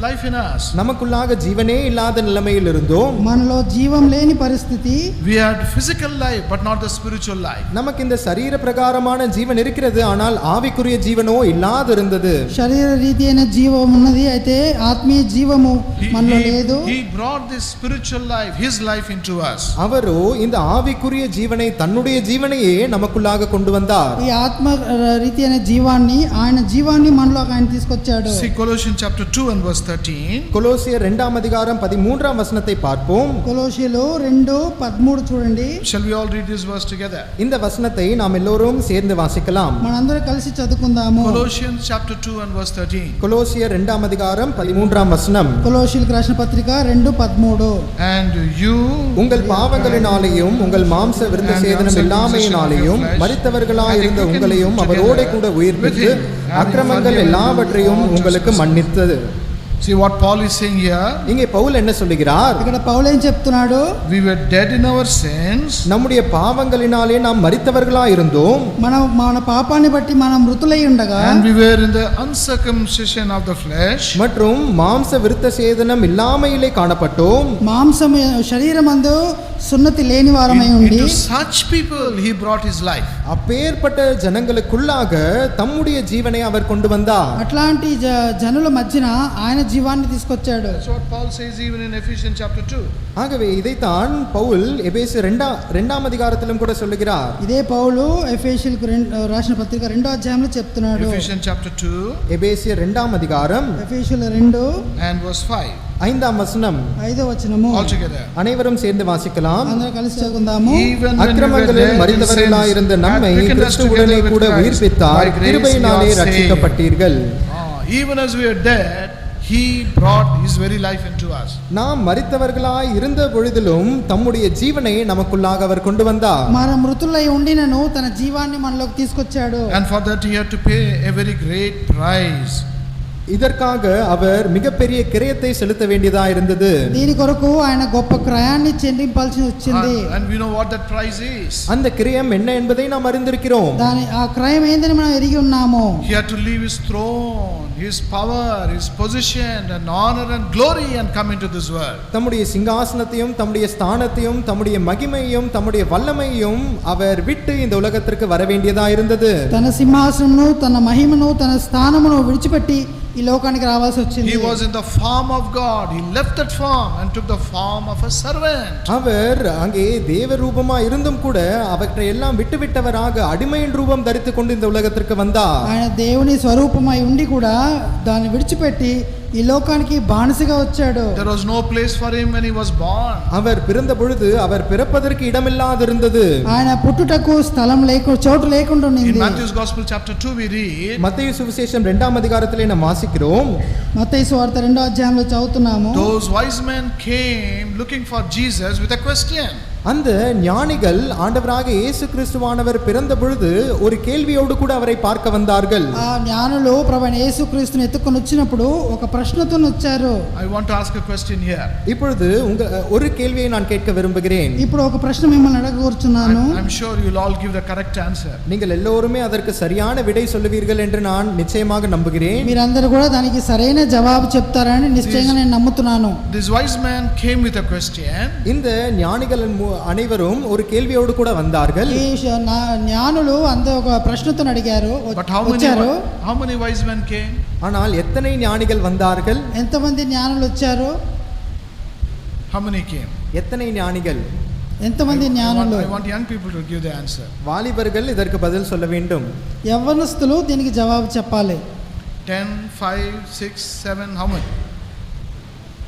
life in us. நமக்குள்ளாக ஜீவனே இல்லாத நிலைமையில் இருந்தோம். మనలో జీవం లేని పరిస్థితి. We had physical life but not the spiritual life. நமக்கு இந்த சரீர பிரகாரமான ஜீவன் இருக்கிறது, ஆனால் ஆவிக்குரிய ஜீவனோ இல்லாது இருந்தது. శరీర రీతి అయిన జీవం ఉన్నది, అయితే ఆత్మీయ జీవము మనలో లేదు. He brought this spiritual life, His life into us. அவரோ இந்த ஆவிக்குரிய ஜீவனை தன்னுடைய ஜீவனையே நமக்குள்ளாக கொண்டு வந்தார். ఈ ఆత్మ రీతి అయిన జీవాన్ని ఆయన జీవాన్ని మనలోకి ఆయన తీసుకొచ్చాడు. See Colossians chapter 2 and verse 13. கொலோசியர் 2ஆம் அதிகாரம் 13ஆம் வசனத்தை பார்ப்போம். కొలొస్సీలో 2:13 చూడండి. Shall we all read this verse together? இந்த வசனத்தை நாம் எல்லோரும் சேர்ந்து வாசிக்கலாம். మనందరం కలిసి చదువుకుందాము. Colossians chapter 2 and verse 13. கொலோசியர் 2ஆம் அதிகாரம் 13ஆம் வசனம். కొలొస్సీలకు రాసిన పత్రిక 2:13. And you உங்கள் பாவங்களினாலேயும் உங்கள் மாம்ச விருத்த சேதனம் இல்லாமையினாலேயும் மரித்தவர்களாயிருந்த உங்களையும் அவரோட கூட உயிர்ப்பித்து அக்கிரமங்கள் எல்லாவற்றையும் உங்களுக்கு மன்னித்தது. See what Paul is saying here. இங்கே பவுல் என்ன சொல்லுகிறார்? ఇక్కడ పౌలు ఏం చెప్తున్నాడు? We were dead in our sins. நம்முடைய பாவங்களினாலே நாம் மரித்தவர்களாய் இருந்தோம். మన పాపాన్ని బట్టి మనం మృతులై ఉండగా And we were in the uncircumcision of the flesh. மற்றும் மாம்ச விருத்த சேதனம் இல்லாமையிலே காணப்பட்டோம். మాంసము శరీరమందు సున్నతి లేని వారమై ఉండి Into such people he brought his life. அப்பேற்பட்ட ஜனங்களுக்குள்ளாக தம்முடைய ஜீவனை அவர் கொண்டு வந்தார். అట్లాంటి జనుల మధ్యన ఆయన జీవాన్ని తీసుకొచ్చాడు. That's what Paul says even in Ephesians chapter 2. ஆகவே இதைத்தான் பவுல் எபேசியர் 2ஆம் அதிகாரத்திலும் கூட சொல்லுகிறார். ఇదే పౌలు ఎఫెసీయులకు రాసిన పత్రిక 2వ అధ్యాయంలో చెప్తున్నాడు. Ephesians chapter 2 எபேசியர் 2ஆம் அதிகாரம் ఎఫెసీయుల 2 and verse 5. 5ஆம் வசனம். 5వ వచనము. All together. அனைவரும் சேர்ந்து வாசிக்கலாம். అందరూ కలిసి చదువుకుందాము. அக்கிரமங்களில் மரித்தவர்களாய் இருந்த நம்மை கிறிஸ்துவுடனே கூட உயிர்ப்பித்தார், கிருபையினாலே ரட்சிக்கப்பட்டீர்கள். Even as we are dead, he brought his very life into us. நாம் மரித்தவர்களாய் இருந்த பொழுதிலும் தம்முடைய ஜீவனை நமக்குள்ளாக அவர் கொண்டு வந்தார். మన మృతులై ఉండినను తన జీవాన్ని మనలోకి తీసుకొచ్చాడు. And for that he had to pay a very great price. இதற்காக அவர் மிகப்பெரிய கிரயத்தை செலுத்த வேண்டியதா இருந்தது. దీని కొరకు ఆయన గొప్ప క్రయాన్ని చెల్లించాల్సి వచ్చింది. And we know what that price is. அந்த கிரயம் என்ன என்பதை நாம் அறிந்திருக்கிறோம். దాని ఆ క్రయం ఏందని మనం ఎరిగి ఉన్నాము. He had to leave his throne, his power, his position and honor and glory and come into this world. தம்முடைய சிங்காசனத்தையும் தம்முடைய ஸ்தானத்தையும் தம்முடைய மகிமையையும் தம்முடைய வல்லமையையும் அவர் விட்டு இந்த உலகத்திற்கு வர வேண்டியதா இருந்தது. తన సింహాసనమును తన మహిమను తన స్థానమును విడిచిపెట్టి ఈ లోకానికి రావాల్సి వచ్చింది. He was in the form of God. He left that form and took the form of a servant. அவர் அங்கே தேவ ரூபமா இருந்தும் கூட அவற்றை எல்லாம் விட்டுவிட்டவராக அடிமையின் ரூபம் தரித்துக் கொண்டு இந்த உலகத்திற்கு வந்தார். ఆయన దేవుని స్వరూపమై ఉండి కూడా దాన్ని విడిచిపెట్టి ఈ లోకానికి బానిసగా వచ్చాడు. There was no place for him when he was born. அவர் பிறந்த பொழுது அவர் பிறப்பதற்கு இடமில்லாதிருந்தது. ఆయన పుట్టుటకు స్థలం చోటు లేకుండా In ఉండింది. Matthew's Gospel chapter 2 we read, மத்தேயு சுவிசேஷம் 2ஆம் அதிகாரத்திலே நாம் வாசிக்கிறோம். మత్తయి సువార్త 2వ అధ్యాయంలో చదువుతున్నాము. those wise men came looking for Jesus with a question. அந்த ஞானிகள் ஆண்டவராக இயேசு கிறிஸ்துவானவர் பிறந்த பொழுது ஒரு கேள்வியோடு கூட அவரை பார்க்க வந்தார்கள். ఆ జ్ఞానులు ప్రభువైన యేసుక్రీస్తుని ఎత్తుకొని వచ్చినప్పుడు ఒక ప్రశ్నతో వచ్చారు. I want to ask a question here. இப்பொழுது ஒரு கேள்வியை நான் கேட்க விரும்புகிறேன். ఇప్పుడు ఒక ప్రశ్న మిమ్మల్ని అడగకూర్చున్నాను. I'm sure you'll all give the correct answer. நீங்கள் எல்லோருமே அதற்கு சரியான விடை சொல்லுவீர்கள் என்று நான் நிச்சயமாக நம்புகிறேன். మీరందరూ కూడా దానికి సరైన జవాబు చెప్తారని నిశ్చయంగా నేను నమ్ముతున్నాను. This wise man came with a question. இந்த ஞானிகள் அனைவரும் ஒரு கேள்வியோடு கூட வந்தார்கள். ఈ జ్ఞానులు అంత ఒక ప్రశ్నతో అడిగారు. But వచ్చారు. how many wise men came? ஆனால் எத்தனை ஞானிகள் வந்தார்கள்? ఎంతమంది జ్ఞానులు వచ్చారు? How many came? எத்தனை ஞானிகள்? ఎంతమంది జ్ఞానులు? I want young people to give the answer. வாலிபர்கள் இதற்கு பதில் சொல்ல வேண்டும். యవ్వనస్తులు దీనికి జవాబు చెప్పాలి. 10, 5, 6, 7, how many?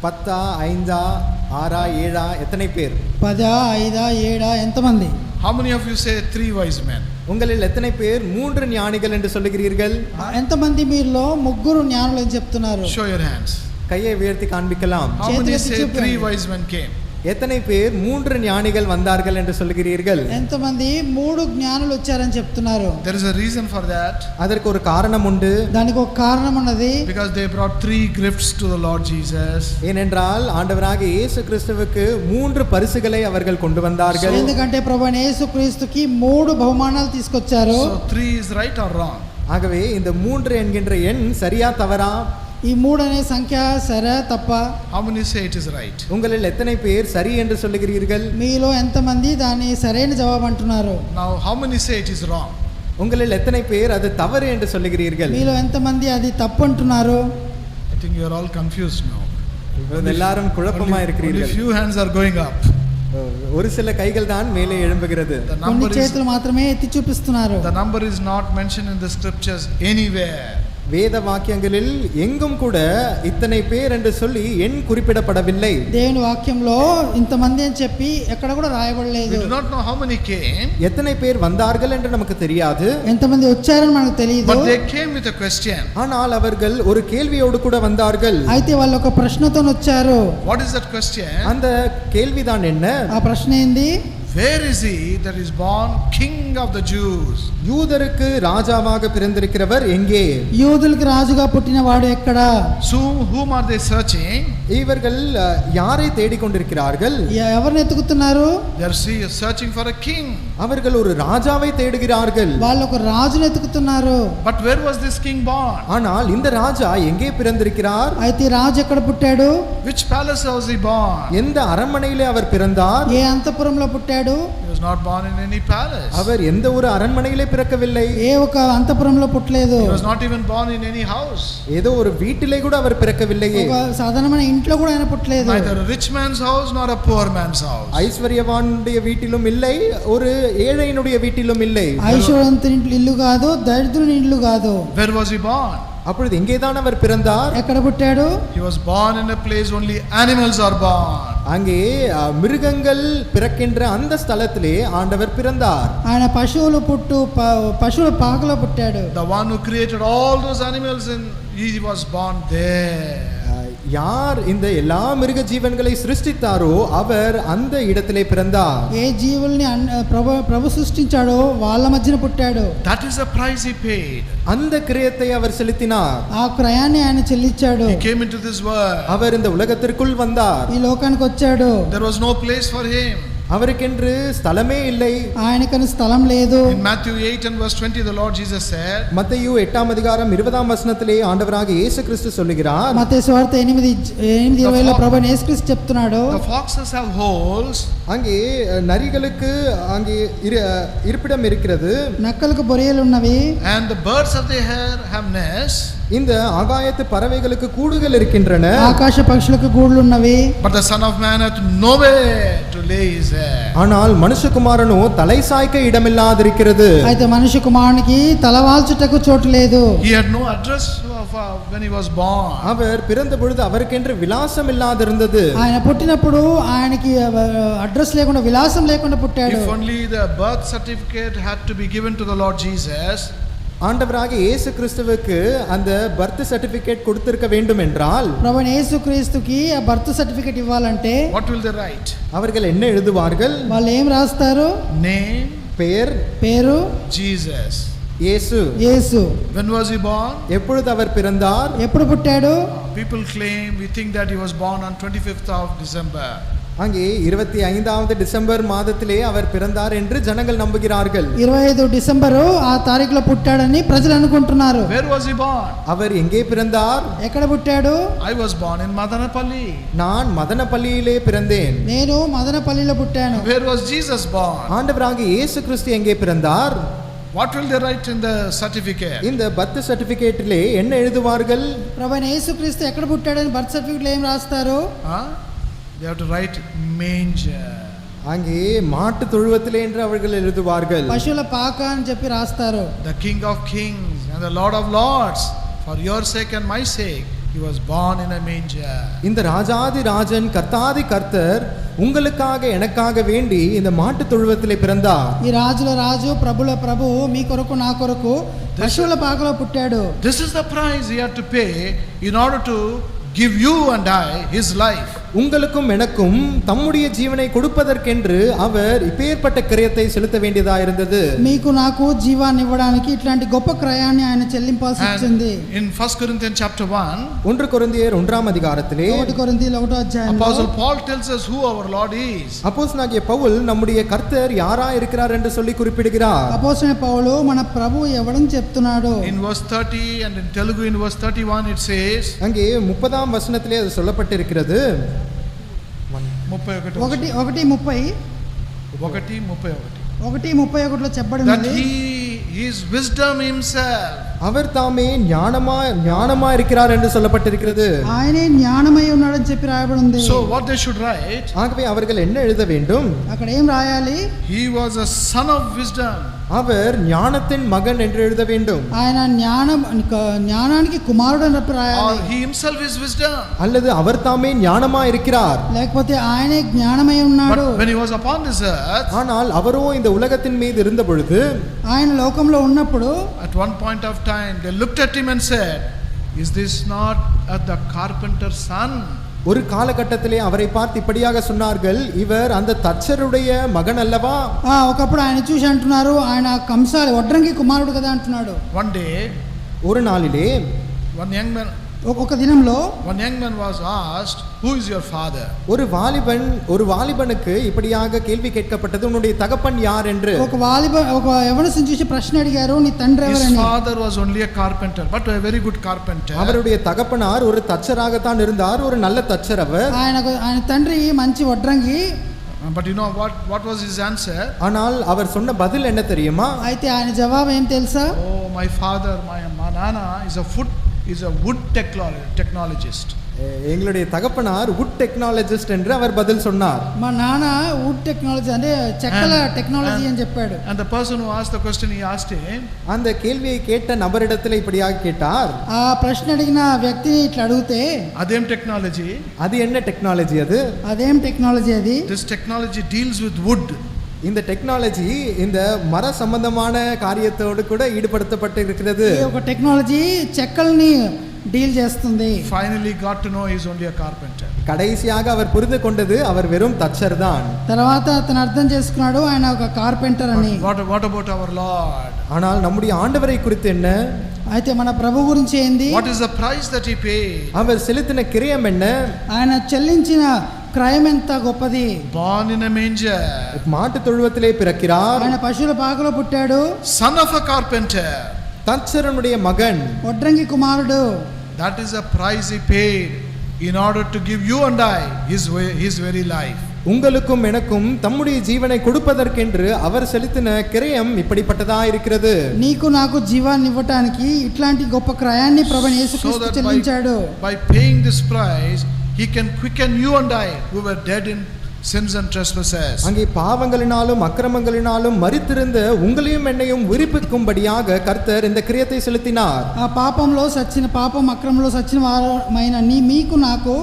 10, 5, 6, 7 எத்தனை பேர்? 10, 5, 7 ఎంతమంది? How many of you say 3 wise men? உங்களில் எத்தனை பேர் 3 ஞானிகள் என்று சொல்லுகிறீர்கள்? ఎంతమంది మీరులో ముగ్గురు జ్ఞానులు అని చెప్తున్నారు? Show your hands. கையை உயர்த்தி காண்பிக்கலாம். How many చేతులెత్తి say చూపండి. 3 wise men came? எத்தனை பேர் 3 ஞானிகள் வந்தார்கள் என்று சொல்லுகிறீர்கள்? ఎంతమంది 3 జ్ఞానులు వచ్చారని చెప్తున్నారు? There is a reason for that. அதற்கு ஒரு காரணம் உண்டு. దానికి ఒక కారణం ఉన్నది. Because they brought 3 gifts to the Lord Jesus. ஏனென்றால் ஆண்டவராக இயேசு கிறிஸ்துவுக்கு 3 பரிசுகளை அவர்கள் கொண்டு வந்தார்கள். ఎందుకంటే ప్రభువైన యేసుక్రీస్తుకి 3 బహుమానాలు తీసుకొచ్చారు. So 3 is right or wrong? ஆகவே இந்த 3 என்கின்ற எண் சரியா தவறா? ఈ 3 అనే సంఖ్య సరే తప్ప? How many say it is right? உங்களில் எத்தனை பேர் சரி என்று சொல்லுகிறீர்கள்? మీలో ఎంతమంది దాని సరైన జవాబు అంటున్నారు? Now how many say it is wrong? உங்களில் எத்தனை பேர் அது தவறு என்று சொல்லுகிறீர்கள்? మీలో ఎంతమంది అది తప్పు అంటున్నారు? I think you are all confused now. எல்லாரும் குழப்பமா Only இருக்கிறீர்கள். few hands are going up. ஒரு சில கைகள் தான் மேலே எழும்புகிறது. The కొన్ని number is చేతులు మాత్రమే ఎత్తి చూపిస్తున్నారు. the number is not mentioned in the scriptures anywhere. வேத வாக்கியங்களில் எங்கும் கூட இத்தனை பேர் என்று சொல்லி எண் குறிப்பிடப்படவில்லை. దేవుని వాక్యంలో ఇంతమంది అని చెప్పి ఎక్కడ కూడా రాయబడలేదు. We do not know how many came. எத்தனை பேர் வந்தார்கள் என்று நமக்கு தெரியாது. ఎంతమంది వచ్చారని మనకు తెలియదు. But they came with a question. ஆனால் அவர்கள் ஒரு கேள்வியோடு கூட வந்தார்கள். అయితే వాళ్ళు ఒక ప్రశ్నతో వచ్చారు. What is that question? அந்த கேள்விதான் என்ன? ఆ ప్రశ్న ఏంది? where is he that is born king of the Jews? யூதருக்கு ராஜாவாக பிறந்திருக்கிறவர் எங்கே? యూదులకు రాజుగా పుట్టినవాడు ఎక్కడ? So whom are they searching? இவர்கள் யாரை தேடிக்கொண்டிருக்கிறார்கள்? ఎవరిని ఎతుకుతున్నారు? They are searching for a king. அவர்கள் ஒரு ராஜாவை தேடுகிறார்கள். వాళ్ళు ఒక రాజుని ఎతుకుతున్నారు. But where was this king born? ஆனால் இந்த ராஜா எங்கே பிறந்திருக்கிறார்? అయితే ఈ రాజు ఎక్కడ పుట్టాడు? Which palace was he born? எந்த அரண்மனையிலே அவர் பிறந்தார்? ఏ అంతఃపురంలో పుట్టాడు? He was not born in any palace. அவர் எந்த ஒரு அரண்மனையிலே பிறக்கவில்லை. ఏ ఒక అంతఃపురంలో పుట్టలేదు. He was not even born in any house. ஏதோ ஒரு வீட்டிலே கூட அவர் பிறக்கவில்லையே. ఒక సాధారణమైన ఇంట్లో కూడా ఆయన పుట్టలేదు. Neither a rich man's house nor a poor man's house. ஐஸ்வர்யவானுடைய வீட்டிலும் இல்லை, ஒரு ஏழையினுடைய வீட்டிலும் இல்லை. ఐశ్వర్యవంతుని ఇల్లు కాదు, దరిద్రుని ఇల్లు కాదు. Where was he born? அப்பொழுது எங்கேதான் அவர் பிறந்தார்? ఎక్కడ పుట్టాడు? He was born in a place only animals are born. அங்கே மிருகங்கள் பிறக்கின்ற அந்த ஸ்தலத்திலே ஆண்டவர் பிறந்தார். ఆయన పశువుల పాకలో పుట్టాడు. The one who created all those animals and he was born there. யார் இந்த எல்லா மிருக ஜீவன்களை சிருஷ்டித்தாரோ அவர் அந்த இடத்திலே பிறந்தார். ఏ జీవుల్ని ప్రభు సృష్టించాడో వాళ్ళ మధ్యన పుట్టాడు. That is the price he paid. அந்த கிரயத்தை அவர் செலுத்தினார். ఆ క్రయాన్ని ఆయన చెల్లించాడు. He came into this world. அவர் இந்த உலகத்திற்குள் வந்தார். ఈ లోకానికి వచ్చాడు. There was no place for him. அவருக்கென்று ஸ்தலமே இல்லை. ఆయనకని స్థలం లేదు. In Matthew 8 and verse 20 the Lord Jesus said, மத்தேயு 8ஆம் அதிகாரம் 20ஆம் வசனத்திலே ஆண்டவராகிய இயேசு கிறிஸ்து சொல்லுகிறார், మత్తయి సువార్త 8:20లో ప్రభువైన యేసుక్రీస్తు చెప్తున్నాడు, the foxes have holes, அங்கே நரிகளுக்கு அங்கே இருப்பிடம் இருக்கிறது, నక్కలకు బొరియలు ఉన్నవి, and the birds of the air have nests, இந்த ஆகாயத்து பறவைகளுக்கு கூடுகள் இருக்கின்றன, ఆకాశ పక్షులకు గూడులు ఉన్నవి, but the Son of Man hath nowhere to lay his head. ஆனால் மனுஷகுமாரனோ தலை சாய்க்க இடமில்லாதிருக்கிறது. అయితే మనిషి కుమారునికి తలవాల్చుటకు చోటు లేదు. He had no address when he was born. அவர் பிறந்த பொழுது அவருக்கென்று விலாசம் இல்லாதிருந்தது. ఆయన పుట్టినప్పుడు ఆయనకి అడ్రస్ లేకుండా విలాసం లేకుండా పుట్టాడు. If only the birth certificate had to be given to the Lord Jesus, ஆண்டவராகிய இயேசு கிறிஸ்துவுக்கு அந்த பர்த் சர்டிபிகேட் கொடுத்திருக்க வேண்டும் என்றால், ప్రభువైన యేసుక్రీస్తుకి ఆ బర్త్ సర్టిఫికెట్ ఇవ్వాలంటే what will they write? அவர்கள் என்ன எழுதுவார்கள்? వాళ్ళు ఏం రాస్తారు? Name, பெயர், పేరు Jesus. இயேசு. యేసు. When was he born? எப்பொழுது அவர் பிறந்தார்? ఎప్పుడు పుట్టాడు? People claim, we think that he was born on 25th of December. அங்கே 25வது டிசம்பர் மாதத்திலே அவர் பிறந்தார் என்று ஜனங்கள் நம்புகிறார்கள். 25 డిసెంబరు ఆ తారీఖులో పుట్టాడని ప్రజలు అనుకుంటున్నారు. Where was he born? அவர் எங்கே பிறந்தார்? ఎక్కడ పుట్టాడు? I was born in Madanapalli. நான் மதனப்பள்ளியிலே பிறந்தேன். నేను మదనపల్లిలో పుట్టాను. Where was Jesus born? ஆண்டவராகிய இயேசு கிறிஸ்து எங்கே பிறந்தார்? What will they write in the certificate? இந்த பர்த் சர்டிபிகேட்டிலே என்ன எழுதுவார்கள்? ప్రభువైన యేసుక్రీస్తు ఎక్కడ పుట్టాడని బర్త్ సర్టిఫికెట్లో ఏం రాస్తారు? They have to write manger. அங்கே மாட்டு தொழுவத்திலே என்று அவர்கள் எழுதுவார்கள். పశువుల పాక అని చెప్పి రాస్తారు. The King of Kings and the Lord of Lords, for your sake and my sake, he was born in a manger. இந்த ராஜாதி ராஜன் கர்த்தாதி கர்த்தர் உங்களுக்காக எனக்காக வேண்டி இந்த மாட்டு தொழுவத்திலே பிறந்தார். ఈ రాజుల రాజు ప్రభుల ప్రభు మీ కొరకు నా కొరకు పశువుల పాకలో పుట్టాడు. This is the price he had to pay in order to give you and I his life. உங்களுக்கும் எனக்கும் தம்முடைய ஜீவனை கொடுப்பதற்கென்று அவர் இப்பேற்பட்ட கிரயத்தை செலுத்த வேண்டியதா இருந்தது. మీకు నాకు జీవాన్ని ఇవ్వడానికి ఇట్లాంటి గొప్ప క్రయాన్ని ఆయన చెల్లింపాల్సి వచ్చింది. In 1 Corinthians chapter 1, 1 కొరింథీయర్ 1ஆம் அதிகாரத்திலே 1 కొరింథీయుల 1వ అధ్యాయంలో Apostle Paul tells us who our Lord is. அப்போஸ்தலனாகிய பவுல் நம்முடைய கர்த்தர் யாரா இருக்கிறார் என்று சொல்லி குறிப்பிடுகிறார். అపోస్తలుడైన పౌలు మన ప్రభు ఎవడని చెప్తున్నాడు. In verse 30 and in Telugu in verse 31 it says, அங்கே 30ஆம் வசனத்திலே அது சொல்லப்பட்டிருக்கிறது. 1:31లో చెప్పబడింది that he is wisdom himself. அவர் தாமே ஞானமா இருக்கிறார் என்று சொல்லப்பட்டிருக்கிறது. ఆయనే జ్ఞానమై ఉన్నాడని చెప్పి రాయబడింది. So what they should write? ஆகவே அவர்கள் என்ன எழுத வேண்டும்? అక్కడ ఏం రాయాలి? He was a son of wisdom. அவர் ஞானத்தின் மகன் என்று எழுத வேண்டும். ఆయన జ్ఞానానికి కుమారుడు అని రాయాలి. Or he himself is wisdom. அல்லது அவர் தாமே ஞானமா இருக்கிறார். లేకపోతే ఆయనే జ్ఞానమై ఉన్నాడు. But when he was upon this earth, ஆனால் அவரோ இந்த உலகத்தின் மீது இருந்த பொழுது, ఆయన లోకంలో ఉన్నప్పుడు at one point of time they looked at him and said, is this not the carpenter's son? ஒரு காலகட்டத்திலே அவரை பார்த்து இப்படியாக சொன்னார்கள், இவர் அந்த தச்சருடைய மகன் அல்லவா? ఒకప్పుడు ఆయన చూసి అంటున్నారు, ఆయన కంసాలి వడ్రంగి కుమారుడు కదా అంటున్నాడు. One day, ஒரு நாளிலே ఒక దినంలో one young man was asked, who is your father? ஒரு வாலிபனுக்கு இப்படியாக கேள்வி கேட்கப்பட்டது, உன்னுடைய தகப்பன் யார் என்று. ఒక యవనస్తుని చూసి ప్రశ్న అడిగారు, నీ తండ్రి ఎవరని. His father was only a carpenter, but a very good carpenter. அவருடைய தகப்பனார் ஒரு தச்சராகத்தான் இருந்தார், ஒரு நல்ல தச்சர் அவர். ఆయన తండ్రి మంచి వడ్రంగి. But you know what was his answer? ஆனால் அவர் சொன்ன பதில் என்ன தெரியுமா? అయితే ఆయన జవాబు ఏం తెలుసా? Oh, my father, my nana is a wood technologist. எங்களுடைய தகப்பனார் வுட் டெக்னாலஜிஸ்ட் என்று அவர் பதில் சொன்னார். మా నాన్న వుడ్ టెక్నాలజీ అంటే చెక్కల టెక్నాలజీ అని చెప్పాడు. And the person who asked the question, he asked him, அந்த கேள்வியை கேட்ட நபரிடத்தில் இப்படியாக கேட்டார். ఆ ప్రశ్న అడిగిన వ్యక్తిని ఇట్లా అడిగితే, అదేం టెక్నాలజీ? அது என்ன டெக்னாலஜி அது? అదేం టెక్నాలజీ అది? This technology deals with wood. இந்த டெக்னாலஜி இந்த மர சம்பந்தமான காரியத்தோடு கூட ஈடுபடுத்தப்பட்டு இருக்கிறது. ఈ ఒక టెక్నాలజీ చెక్కల్ని డీల్ చేస్తుంది. Finally got to know he is only a carpenter. கடைசியாக அவர் புரிந்து கொண்டது அவர் வெறும் தச்சர் தான். తర్వాత అతను అర్థం చేసుకున్నాడు ఆయన ఒక కార్పెంటర్ అని. What about our Lord? ஆனால் நம்முடைய ஆண்டவரை குறித்து என்ன? అయితే మన ప్రభు గురించి ఏంది? What is the price that he paid? அவர் செலுத்தின கிரயம் என்ன? ఆయన చెల్లించిన క్రయం ఎంత గొప్పది. Born in a manger. மாட்டு தொழுவத்திலே பிறக்கிறார். ఆయన పశువుల పాకలో పుట్టాడు. Son of a carpenter. தச்சரனுடைய மகன், వడ్రంగి కుమారుడు. That is a price he paid in order to give you and I his very life. உங்களுக்கும் எனக்கும் தம்முடைய ஜீவனை கொடுப்பதற்கென்று அவர் செலுத்தின கிரயம் இப்படிப்பட்டதா இருக்கிறது. నీకు నాకు జీవాన్ని ఇవ్వడానికి ఇట్లాంటి గొప్ప క్రయాన్ని ప్రభువు యేసుక్రీస్తు చెల్లించాడు. By paying this price he can quicken you and I who were dead in sins and trespasses. அங்கே பாவங்களினாலும் அக்கிரமங்களினாலும் மரித்திருந்த உங்களையும் என்னையும் உயிர்ப்பிக்கும்படியாக கர்த்தர் இந்த கிரியத்தை செலுத்தினார். ఆ పాపంలో సచ్చిన అక్రమంలో సచ్చిన వారమైన మీకు నాకు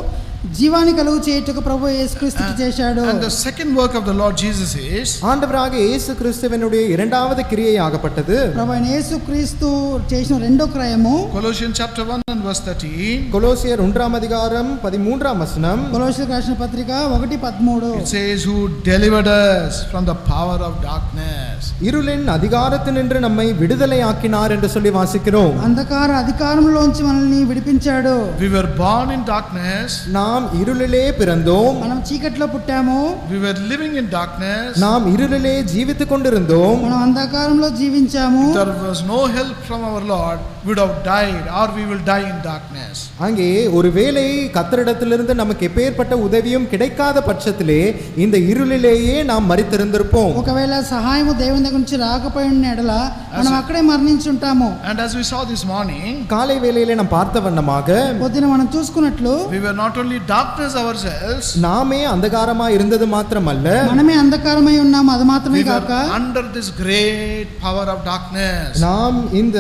జీవాన్ని కలుగు చేయుటకు ప్రభువు యేసుక్రీస్తు చేశాడు. And the second work of the Lord Jesus is, ஆண்டவராக இயேசு கிறிஸ்துவினுடைய இரண்டாவது கிரியையாகப்பட்டது ప్రభువైన యేసుక్రీస్తు చేసిన రెండో క్రయము Colossians chapter 1 and verse 13. கொலோசியர் 1ஆம் அதிகாரம் 13ஆம் வசனம். కొలొస్సీయులకు రాసిన పత్రిక 1:13. It says, who delivered us from the power of darkness. இருளின் அதிகாரத்தினின்று நம்மை விடுதலை ஆக்கினார் என்று சொல்லி வாசிக்கிறோம். అంధకార అధికారంలోంచి మనల్ని విడిపించాడు. We were born in darkness. நாம் இருளிலே பிறந்தோம். మనం చీకట్లో పుట్టాము. We were living in darkness. நாம் இருளிலே ஜீவித்துக் கொண்டிருந்தோம். మనం అంధకారంలో జీవించాము. There was no help from our Lord. We would have died, or we will die in darkness. அங்கே ஒருவேளை கர்த்தரிடத்திலிருந்து நமக்கு எப்பேற்பட்ட உதவியும் கிடைக்காத பட்சத்திலே இந்த இருளிலேயே நாம் மரித்திருந்திருப்போம். ఒకవేళ సహాయము దేవుని దగ్గర నుంచి రాకపోయిన ఎడల మనం అక్కడే మరణించుంటాము. And as we saw this morning, காலை வேளையிலே நாம் பார்த்த வண்ணமாக పొద్దున మనం చూసుకున్నట్లు we were not only darkness ourselves, நாமே அந்தகாரமா இருந்தது மாத்திரமல்ல, మనమే అంధకారమై ఉన్నాము. అది మాత్రమే we were కాక under this great power of darkness. நாம் இந்த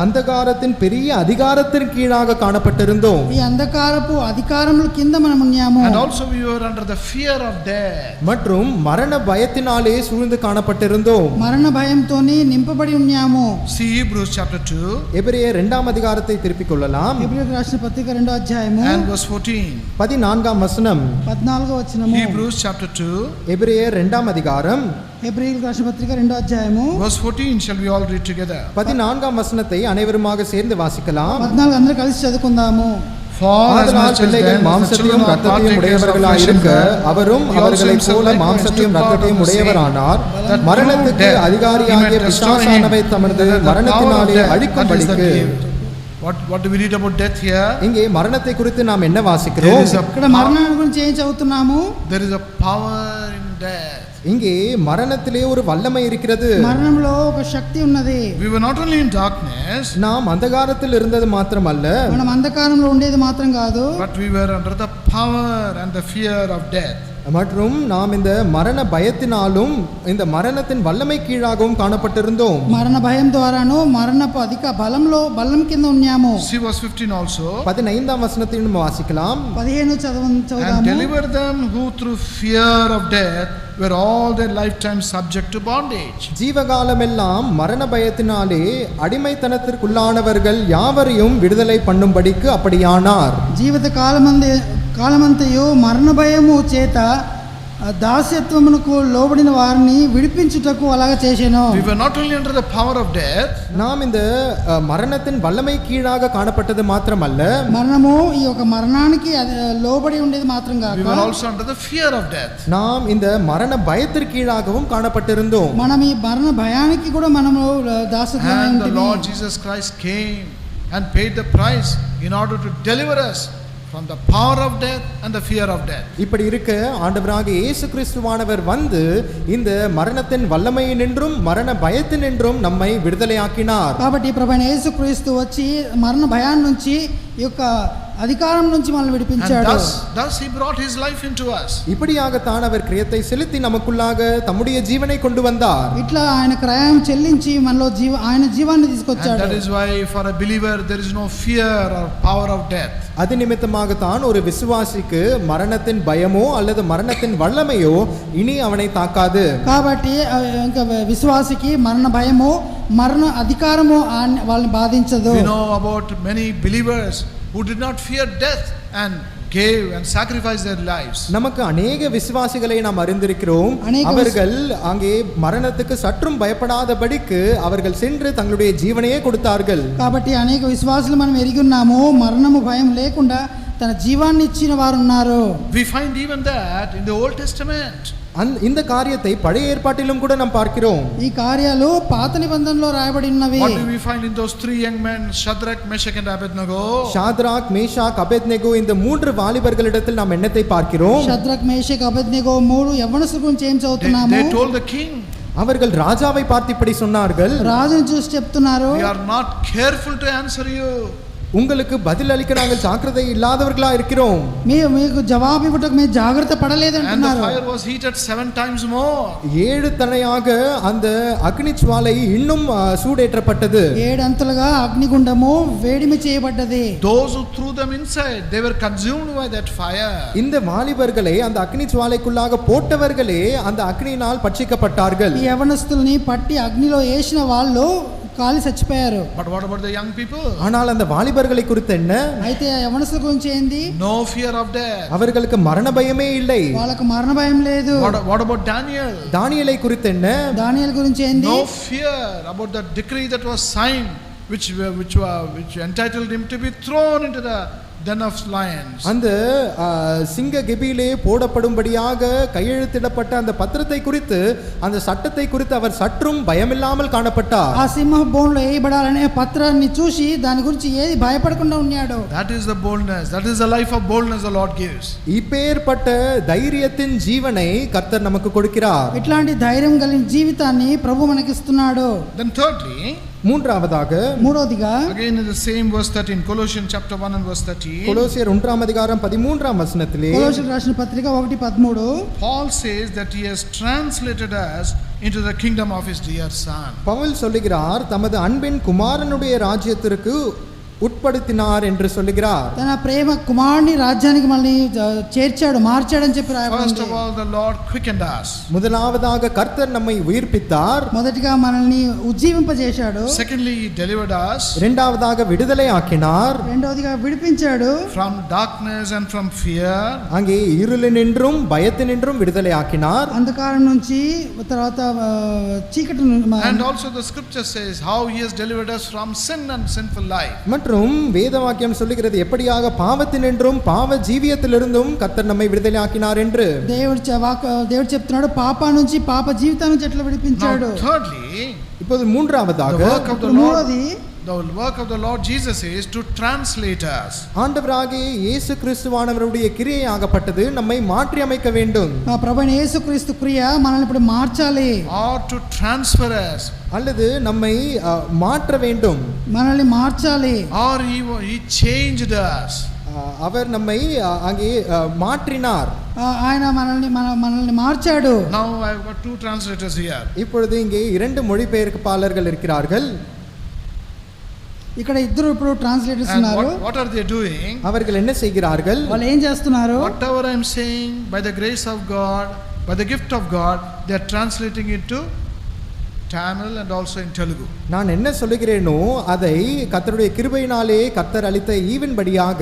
அந்தகாரத்தின் பெரிய அதிகாரத்தின் கீழாக காணப்பட்டிருந்தோம். ఈ అంధకారపు అధికారముల కింద మనం ఉన్నాము. And also we were under the fear of death. மற்றும் மரண பயத்தினாலே சூழ்ந்து காணப்பட்டிருந்தோம். మరణ భయంతోని నింపబడి ఉన్నాము. See Hebrews chapter 2 எபிரேயர் 2ஆம் அதிகாரத்தை திருப்பிக் கொள்ளலாம். హెబ్రీయులకు రాసిన పత్రిక 2వ అధ్యాయము and verse 14. 14ஆம் வசனம். 14వ వచనము. Hebrews chapter 2 எபிரேயர் 2ஆம் அதிகாரம் హెబ్రీయులకు రాసిన పత్రిక 2వ అధ్యాయము verse 14. Shall we all read together? 14ஆம் வசனத்தை அனைவருமாக சேர்ந்து வாசிக்கலாம். 14 అందరూ కలిసి చదువుకుందాము. ஆதலால் பிள்ளைகள் மாம்சத்தையும் இரத்தத்தையும் உடையவர்களாயிருக்க அவரும் அவர்களைப் போல மாம்சத்தையும் இரத்தத்தையும் உடையவரானார். மரணத்துக்கு அதிகாரியாகிய பிசாசானவை தமது மரணத்தினாலே அழிக்கும்படிக்கு. What do we read about death here? இங்கே மரணத்தை குறித்து நாம் என்ன வாசிக்கிறோம்? ఇక్కడ మరణాన్ని గురించి ఏం చదువుతున్నాము? There is a power in death. இங்கே மரணத்திலே ஒரு வல்லமை இருக்கிறது. మరణంలో ఒక శక్తి ఉన్నది. We were not only in darkness, நாம் அந்தகாரத்தில் இருந்தது மாத்திரமல்ல, మనం అంధకారంలో ఉండేది మాత్రం కాదు, but we were under the power and the fear of death. மற்றும் நாம் இந்த மரண பயத்தினாலும் இந்த மரணத்தின் வல்லமை கீழாகவும் காணப்பட்டிருந்தோம். మరణ భయం ద్వారాను మరణపు అధిక బలం కింద ఉన్నాము. See verse 15 also. 15ஆம் வசனத்தையும் வாசிக்கலாம். 15 చదువుదాము. And deliver them who through fear of death were all their lifetime subject to bondage. ஜீவகாலமெல்லாம் மரண பயத்தினாலே அடிமைத்தனத்திற்குள்ளானவர்கள் யாவரையும் விடுதலை பண்ணும்படிக்கு அப்படியானார். జీవిత కాలమంతయు మరణ భయము చేత దాస్యత్వమునకు లోబడిన వారిని విడిపించుటకు అలాగ చేశాను. We were not only under the power of death, நாம் இந்த மரணத்தின் வல்லமை கீழாக காணப்பட்டது மாத்திரமல்ல, మరణము ఈ యొక్క మరణానికి లోబడి ఉండేది మాత్రం we కాక were also under the fear of death. நாம் இந்த மரண பயத்திற்கு கீழாகவும் காணப்பட்டிருந்தோம். మనం ఈ మరణ భయానికి కూడా మనము దాసత్వమై And the ఉంటిమి. Lord Jesus Christ came and paid the price in order to deliver us from the power of death and the fear of death. இப்படி இருக்க ஆண்டவராகிய இயேசு கிறிஸ்துவானவர் வந்து இந்த மரணத்தின் வல்லமையினின்றும் மரண பயத்தினின்றும் நம்மை விடுதலையாக்கினார். కాబట్టి ప్రభువైన యేసుక్రీస్తు వచ్చి మరణ భయాన్ని నుంచి ఈ యొక్క అధికారం నుంచి మనల్ని And విడిపించాడు. thus he brought his life into us. இப்படியாகத்தான் அவர் கிரியத்தை செலுத்தி நமக்குள்ளாக தம்முடைய ஜீவனை கொண்டு வந்தார். ఇట్లా ఆయన క్రయం చెల్లించి మనలో ఆయన జీవాన్ని And తీసుకొచ్చాడు. that is why for a believer there is no fear or power of death. அது நிமித்தமாகத்தான் ஒரு விசுவாசிக்கு மரணத்தின் பயமோ அல்லது மரணத்தின் வல்லமையோ இனி அவனை தாக்காது. కాబట్టి ఇంకా విశ్వాసికి మరణ భయము మరణ అధికారము వాళ్ళని బాధించదు. We know about many believers who did not fear death and gave and sacrificed their lives. நமக்கு அநேக விசுவாசிகளை நாம் அறிந்திருக்கிறோம். அவர்கள் அங்கே மரணத்துக்கு சற்றும் பயப்படாதபடிக்கு அவர்கள் சென்று தங்களுடைய ஜீவனையே கொடுத்தார்கள். కాబట్టి అనేక విశ్వాసులు మనం ఎరిగి ఉన్నాము, మరణము భయం లేకుండా తన జీవాన్ని ఇచ్చిన వారు ఉన్నారు. We find even that in the Old Testament. இந்த காரியத்தை பழைய ஏற்பாட்டிலும் கூட நாம் பார்க்கிறோம். ఈ కార్యాలు పాత నిబంధనలో రాయబడి ఉన్నవి. What do we find in those three young men, Shadrach, Meshach and Abednego? Shadrach, Meshach, Abednego இந்த மூன்று வாலிபர்களிடத்தில் நாம் என்னத்தை பார்க்கிறோம்? షద్రక్, మేషక్, అబేద్నెగో మూడు యవ్వనస్తుల గురించి ఏం చదువుతున్నాము? They told the king, அவர்கள் ராஜாவை பார்த்து இப்படி சொன்னார்கள், రాజుని చూసి చెప్తున్నారు, we are not careful to answer you. உங்களுக்கு பதில் அளிக்க நாங்கள் ஜாக்கிரதை இல்லாதவர்களா இருக்கிறோம். మీకు జవాబు ఇవ్వటకు మీరు జాగ్రత్త పడలేదు And the అంటున్నారు. fire was heated 7 times more. 7 தணையாக அந்த அக்னி ஜுவாலை இன்னும் சூடேற்றப்பட்டது. 7 అంతలుగా అగ్నిగుండము వేడిమి చేయబడ్డది. Those who threw them inside, they were consumed by that fire. இந்த வாலிபர்களை அந்த அக்னி ஜுவாலைக்குள்ளாக போட்டவர்களே அந்த அக்னியினால் பட்சிக்கப்பட்டார்கள். ఈ యవ్వనస్తుల్ని పట్టి అగ్నిలో వేసిన వాళ్ళు కాలి చచ్చిపోయారు. But what about the young people? ஆனால் அந்த வாலிபர்களை குறித்து என்ன? అయితే ఆ యవ్వనస్తుల గురించి ఏంది? No fear of death. அவர்களுக்கு மரண பயமே இல்லை. వాళ్ళకు మరణ భయం లేదు. What about Daniel? தானியேலை குறித்து என்ன? దానియేలు గురించి ఏంది? No fear about the decree that was signed, which entitled him to be thrown into the den of lions. அந்த சிங்க கெபியிலே போடப்படும்படியாக கையெழுத்திடப்பட்ட அந்த பத்திரத்தை குறித்து, அந்த சட்டத்தை குறித்து அவர் சற்றும் பயமில்லாமல் காணப்பட்டார். ఆ సింహ బోన్లో వేయబడాలనే పత్రాన్ని చూసి దాని గురించి ఏది భయపడకుండా ఉన్నాడు. That is the boldness, that is the life of boldness the Lord gives. இப்பேற்பட்ட தைரியத்தின் ஜீவனை கர்த்தர் நமக்கு கொடுக்கிறார். ఇట్లాంటి ధైర్యం కలిగిన జీవితాన్ని ప్రభు మనకిస్తున్నాడు. Then thirdly, மூன்றாவதாக మూడోదిగా again in the same verse 13, Colossians chapter 1 and verse 13, கொலோசியர் 1ஆம் அதிகாரம் 13ஆம் வசனத்திலே కొలొస్సీయులకు రాసిన పత్రిక 1:13 Paul says that he has translated us into the kingdom of his dear son. Pavul சொல்லுகிறார், தமது அன்பின் குமாரனுடைய ராஜ்யத்திற்கு ఉత్పడుతున్నారు என்று சொல்லுகிறார். తన ప్రేమ కుమారుని రాజ్యానికి మనల్ని చేర్చాడు, మార్చాడని చెప్పి రాయబడింది. First of all, the Lord quickened us. முதலாவதாக கர்த்தர் நம்மை உயிர்ப்பித்தார். మొదటిగా మనల్ని ఉజ్జీవింపజేశాడు. Secondly, he delivered us. இரண்டாவதாக விடுதலை ஆக்கினார். రెండవదిగా విడిపించాడు. From darkness and from fear. அங்கே இருளினின்றும் பயத்தினின்றும் விடுதலை ஆக்கினார். అంధకారం నుంచి తర్వాత చీకటి And also the scripture says how he has delivered us from sin and sinful life. மற்றும் வேதவாக்கியம் சொல்லுகிறது எப்படியாக பாவத்தினின்றும் பாவ ஜீவியத்திலிருந்தும் கர்த்தர் நம்மை விடுதலை ஆக்கினார் என்று. దేవుడు చెప్తున్నాడు పాప నుంచి పాప జీవితం నుంచి ఎట్లా విడిపించాడు. Thirdly, இப்போது மூன்றாவதாக the work of the Lord Jesus is to translate us. ஆண்டவராகிய இயேசு கிறிஸ்துவானவருடைய கிரியையாகப்பட்டது நம்மை மாற்றி அமைக்க வேண்டும். ప్రభువైన యేసుక్రీస్తు క్రియ మనల్ని ఇప్పుడు మార్చాలి. Or to transfer us. அல்லது நம்மை மாற்ற வேண்டும். మనల్ని మార్చాలి. Or he changed us. அவர் நம்மை அங்கே மாற்றினார். ఆయన మనల్ని మార్చాడు. Now I have got two translators here. இப்பொழுது இங்கே 2 மொழிபெயர்ப்பாளர்கள் இருக்கிறார்கள். ఇక్కడ ఇద్దరు ఇప్పుడు ట్రాన్స్లేటర్స్ ఉన్నారు. What are they doing? அவர்கள் என்ன செய்கிறார்கள்? వాళ్ళు ఏం చేస్తున్నారు? Whatever I am saying, by the grace of God, by the gift of God, they are translating it to Tamil and also in Telugu. நான் என்ன சொல்லுகிறேனோ அதை கர்த்தருடைய கிருபையினாலே கர்த்தர் அளித்த ஈவின்படியாக